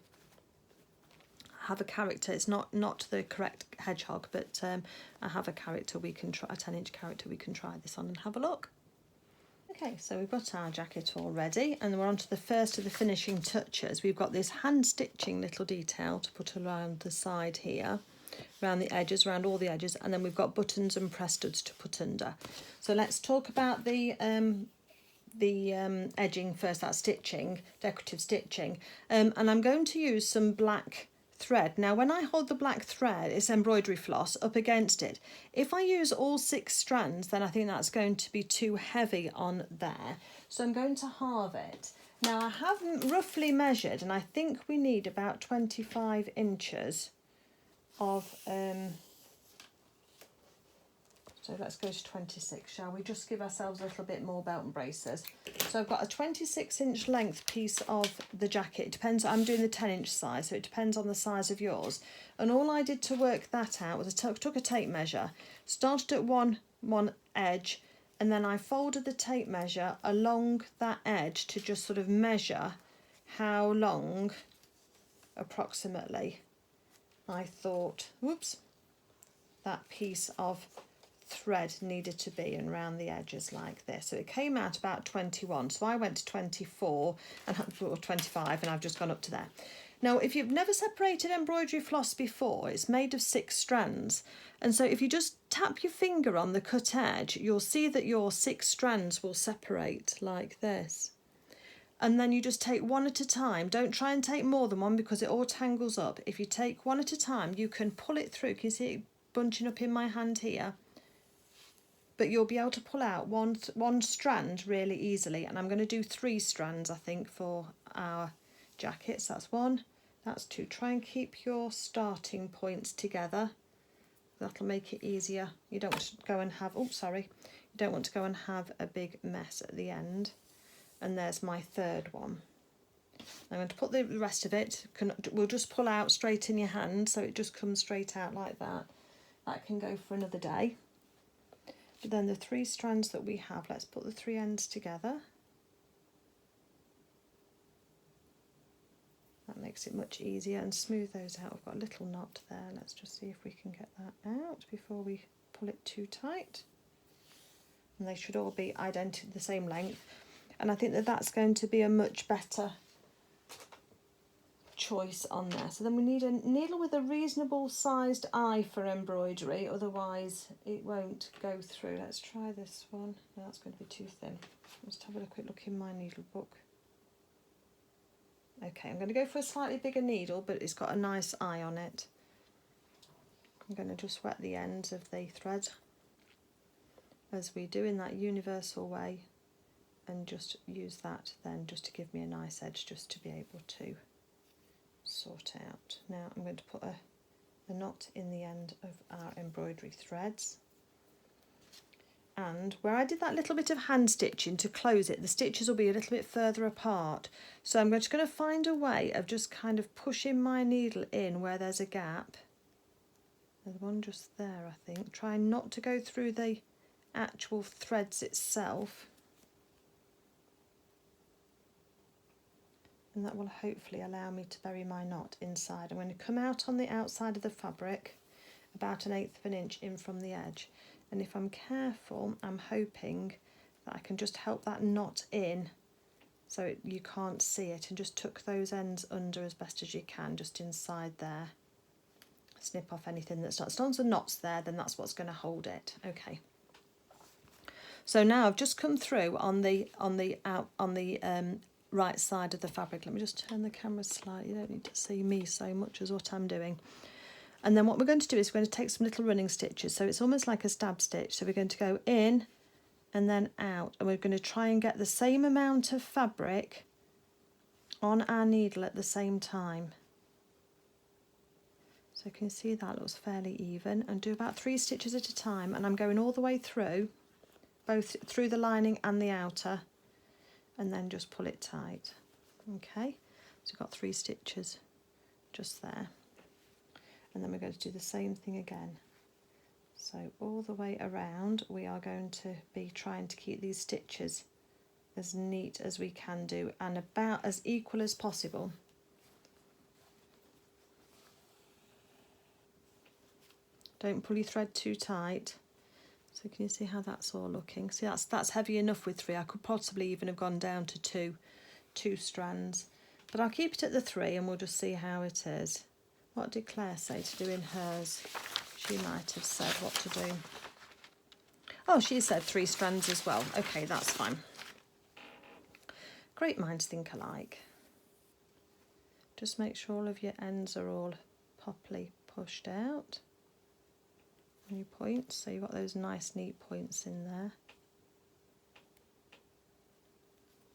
have a character. It's not the correct hedgehog, but I have a character we can try, a 10-inch character we can try this on and have a look. Okay, so we've got our jacket all ready, and we're on to the first of the finishing touches. We've got this hand stitching little detail to put around the side here, around the edges, around all the edges, and then we've got buttons and press studs to put under. So let's talk about the edging first, that stitching, decorative stitching, and I'm going to use some black thread. Now when I hold the black thread, it's embroidery floss, up against it. If I use all 6 strands, then I think that's going to be too heavy on there, so I'm going to halve it. Now I have roughly measured, and I think we need about 25 inches of so let's go to 26, shall we? Just give ourselves a little bit more belt and braces. So I've got a 26-inch length piece of the jacket. It depends, I'm doing the 10-inch size, so it depends on the size of yours. And all I did to work that out was I took a tape measure, started at one edge, and then I folded the tape measure along that edge to just sort of measure how long, approximately, I thought, whoops, that piece of thread needed to be, and round the edges like this. So it came out about 21, so I went to 24 or 25, and I've just gone up to there. Now if you've never separated embroidery floss before, it's made of 6 strands, and so if you just tap your finger on the cut edge, you'll see that your 6 strands will separate like this. And then you just take one at a time. Don't try and take more than one because it all tangles up. If you take one at a time, you can pull it through. Can you see it bunching up in my hand here? But you'll be able to pull out one strand really easily, and I'm going to do 3 strands I think for our jackets. That's 1, that's 2. Try and keep your starting points together, that'll make it easier. You don't want to go and have, oops sorry, you don't want to go and have a big mess at the end. And there's my 3rd one. I'm going to put the rest of it, we'll just pull out straight in your hand, so it just comes straight out like that. That can go for another day. But then the 3 strands that we have, let's put the 3 ends together. That makes it much easier, and smooth those out. We've got a little knot there. Let's just see if we can get that out before we pull it too tight. And they should all be identical, the same length. And I think that that's going to be a much better choice on there. So then we need a needle with a reasonable sized eye for embroidery, otherwise it won't go through. Let's try this one. No, that's going to be too thin. Let's have a quick look in my needle book. Okay, I'm going to go for a slightly bigger needle, but it's got a nice eye on it. I'm going to just wet the ends of the thread as we do in that universal way, and just use that then just to give me a nice edge just to be able to sort out. Now I'm going to put a knot in the end of our embroidery threads, and where I did that little bit of hand stitching to close it, the stitches will be a little bit further apart, so I'm just going to find a way of just kind of pushing my needle in where there's a gap. There's one just there, I think. Try not to go through the actual threads itself, and that will hopefully allow me to bury my knot inside. I'm going to come out on the outside of the fabric about 1/8 of an inch in from the edge, And if I'm careful, I'm hoping that I can just help that knot in so you can't see it, and just tuck those ends under as best as you can, just inside there. Snip off anything that's not. As long as the knot's there, then that's what's going to hold it. Okay. So now I've just come through on the right side of the fabric. Let me just turn the camera slightly. You don't need to see me so much as what I'm doing. And then what we're going to do is we're going to take some little running stitches. So it's almost like a stab stitch. So we're going to go in and then out, and we're going to try and get the same amount of fabric on our needle at the same time. So you can see that looks fairly even, and do about 3 stitches at a time, and I'm going all the way through, both through the lining and the outer, and then just pull it tight. Okay, so we've got 3 stitches just there, and then we're going to do the same thing again. So all the way around we are going to be trying to keep these stitches as neat as we can do and about as equal as possible. Don't pull your thread too tight. So can you see how that's all looking? See, that's heavy enough with 3. I could possibly even have gone down to two strands, but I'll keep it at the 3 and we'll just see how it is. What did Claire say to do in hers? She might have said what to do. Oh, she said 3 strands as well. Okay, that's fine. Great minds think alike. Just make sure all of your ends are all properly pushed out. And your points, so you've got those nice neat points in there.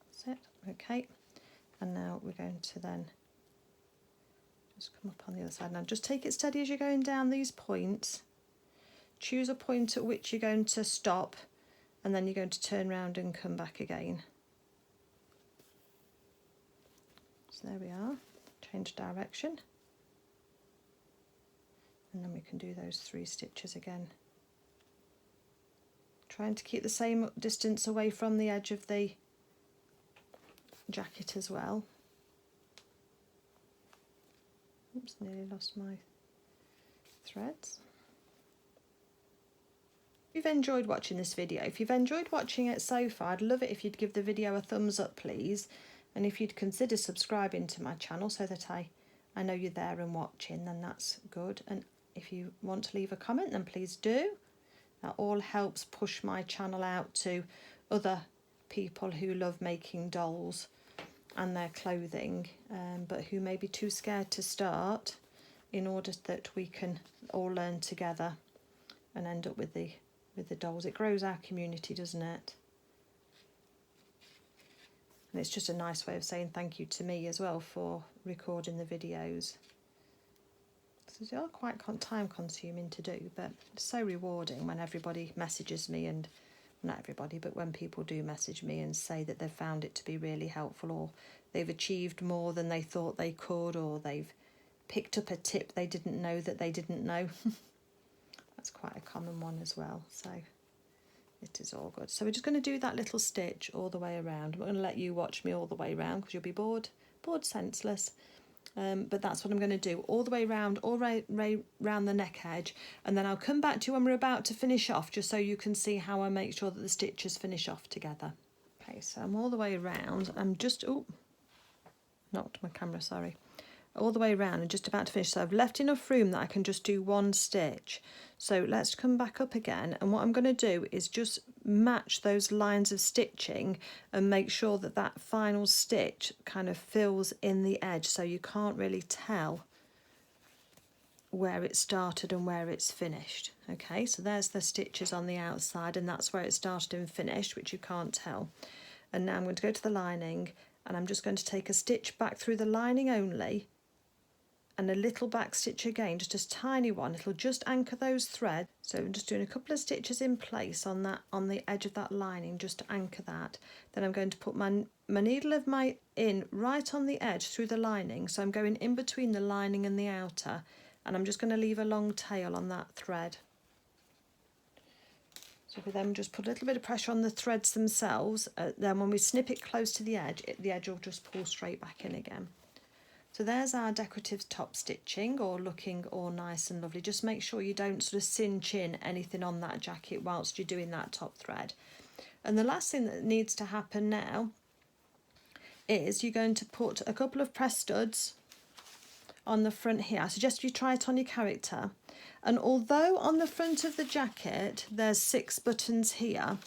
That's it. Okay. And now we're going to then just come up on the other side. Now just take it steady as you're going down these points. Choose a point at which you're going to stop, and then you're going to turn around and come back again. So there we are. Change direction. And then we can do those 3 stitches again. Trying to keep the same distance away from the edge of the jacket as well. Oops, nearly lost my threads. If you've enjoyed watching this video, if you've enjoyed watching it so far, I'd love it if you'd give the video a thumbs up, please. And if you'd consider subscribing to my channel so that I know you're there and watching, then that's good. And if you want to leave a comment, then please do. That all helps push my channel out to other people who love making dolls and their clothing, but who may be too scared to start, in order that we can all learn together and end up with the dolls. It grows our community, doesn't it? And it's just a nice way of saying thank you to me as well for recording the videos. So they are quite time consuming to do, but it's so rewarding when everybody messages me, and not everybody, but when people do message me and say that they've found it to be really helpful, or they've achieved more than they thought they could, or they've picked up a tip they didn't know that they didn't know. That's quite a common one as well, so it is all good. So we're just going to do that little stitch all the way around. I'm not going to let you watch me all the way around because you'll be bored senseless. But that's what I'm going to do all the way around, all round the neck edge, and then I'll come back to you when we're about to finish off, just so you can see how I make sure that the stitches finish off together. Okay, so I'm all the way around. I'm just, oh, knocked my camera, sorry. All the way around and just about to finish. So I've left enough room that I can just do 1 stitch. So let's come back up again, and what I'm going to do is just match those lines of stitching and make sure that that final stitch kind of fills in the edge, so you can't really tell where it started and where it's finished. Okay, so there's the stitches on the outside, and that's where it started and finished, which you can't tell. And now I'm going to go to the lining, and I'm just going to take a stitch back through the lining only, and a little back stitch again, just a tiny one. It'll just anchor those threads. So I'm just doing a couple of stitches in place on the edge of that lining, just to anchor that. Then I'm going to put my needle of my in right on the edge through the lining. So I'm going in between the lining and the outer, and I'm just going to leave a long tail on that thread. So we then just put a little bit of pressure on the threads themselves. Then when we snip it close to the edge will just pull straight back in again. So there's our decorative top stitching, all looking all nice and lovely. Just make sure you don't sort of cinch in anything on that jacket whilst you're doing that top thread. And the last thing that needs to happen now is you're going to put a couple of press studs on the front here. I suggest you try it on your character. And although on the front of the jacket there's 6 buttons here,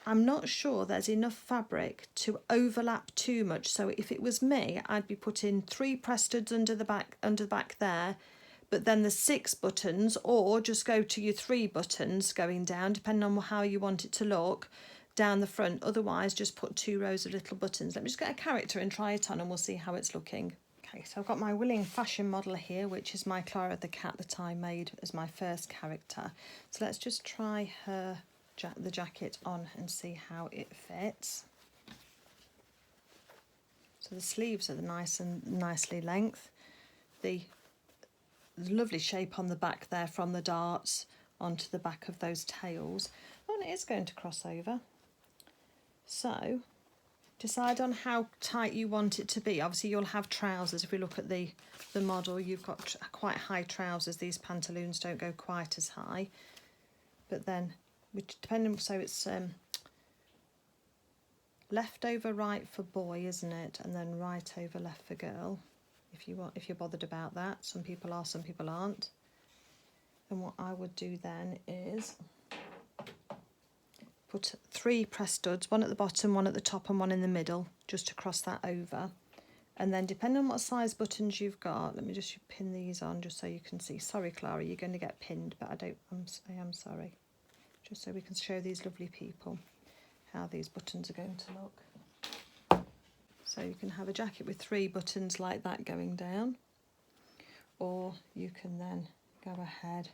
I'm not sure there's enough fabric to overlap too much. So if it was me, I'd be putting 3 press studs under the back there, but then the 6 buttons, or just go to your 3 buttons going down, depending on how you want it to look, down the front. Otherwise, just put 2 rows of little buttons. Let me just get a character and try it on, and we'll see how it's looking. Okay, so I've got my willing fashion model here, which is my Clara the cat that I made as my first character. So let's just try the jacket on and see how it fits. So the sleeves are nicely length. The lovely shape on the back there from the darts onto the back of those tails. Oh, and it is going to cross over. So decide on how tight you want it to be. Obviously you'll have trousers. If we look at the model, you've got quite high trousers. These pantaloons don't go quite as high, but then depending, so it's left over right for boy, isn't it, and then right over left for girl, if you're bothered about that. Some people are, some people aren't. And what I would do then is put 3 press studs, 1 at the bottom, 1 at the top and 1 in the middle, just to cross that over. And then depending on what size buttons you've got, let me just pin these on just so you can see. Sorry Clara, you're going to get pinned, but I am sorry. Just so we can show these lovely people how these buttons are going to look. So you can have a jacket with 3 buttons like that going down, or you can then go ahead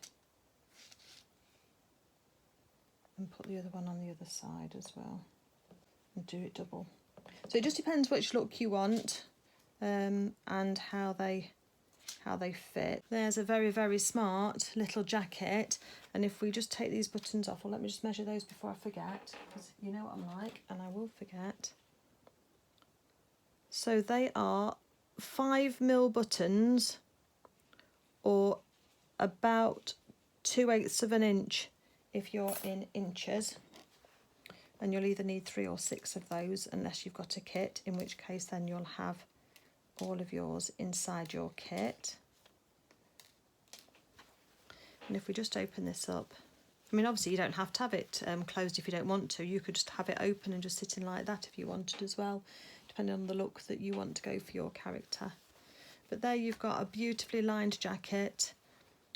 and put the other one on the other side as well and do it double. So it just depends which look you want and how they fit. There's a very, very smart little jacket, and if we just take these buttons off, well, let me just measure those before I forget, because you know what I'm like and I will forget. So they are 5mm buttons, or about 2/8 of an inch if you're in inches, and you'll either need 3 or 6 of those unless you've got a kit, in which case then you'll have all of yours inside your kit. And if we just open this up, I mean obviously you don't have to have it closed if you don't want to. You could just have it open and just sit in like that if you wanted as well, depending on the look that you want to go for your character. But there you've got a beautifully lined jacket,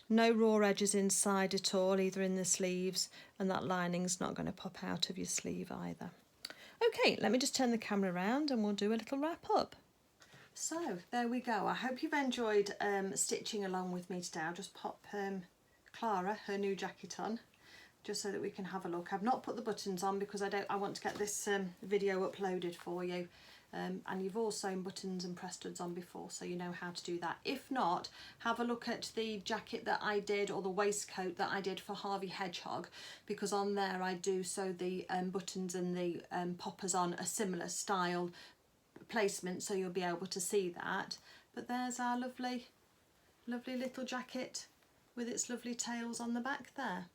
no raw edges inside at all, either in the sleeves, and that lining's not going to pop out of your sleeve either. Okay, let me just turn the camera around and we'll do a little wrap up. So there we go. I hope you've enjoyed stitching along with me today. I'll just pop Clara her new jacket on just so that we can have a look. I've not put the buttons on because I want to get this video uploaded for you. And you've all sewn buttons and press studs on before, so you know how to do that. If not, have a look at the jacket that I did, or the waistcoat that I did for Harvey Hedgehog, because on there I do sew the buttons and the poppers on a similar style placement, so you'll be able to see that. But there's our lovely little jacket with its lovely tails on the back there.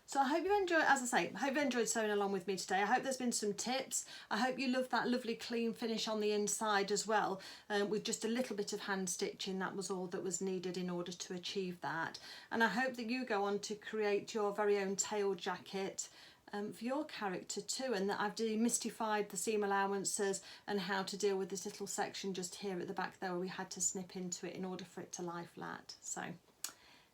So I hope you enjoyed, as I say, I hope you enjoyed sewing along with me today. I hope there's been some tips. I hope you love that lovely clean finish on the inside as well, with just a little bit of hand stitching. That was all that was needed in order to achieve that. And I hope that you go on to create your very own tailed jacket for your character too, and that I've demystified the seam allowances and how to deal with this little section just here at the back there where we had to snip into it in order for it to lie flat. So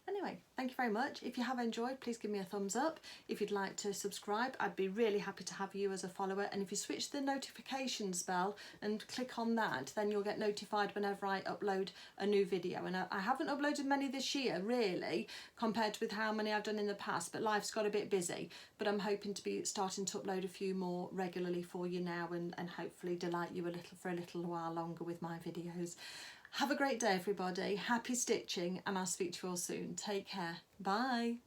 anyway, thank you very much. If you have enjoyed, please give me a thumbs up. If you'd like to subscribe, I'd be really happy to have you as a follower. And if you switch the notifications bell and click on that, then you'll get notified whenever I upload a new video. And I haven't uploaded many this year, really, compared with how many I've done in the past, but life's got a bit busy. But I'm hoping to be starting to upload a few more regularly for you now, and hopefully delight you for a little while longer with my videos. Have a great day, everybody. Happy stitching, and I'll speak to you all soon. Take care. Bye.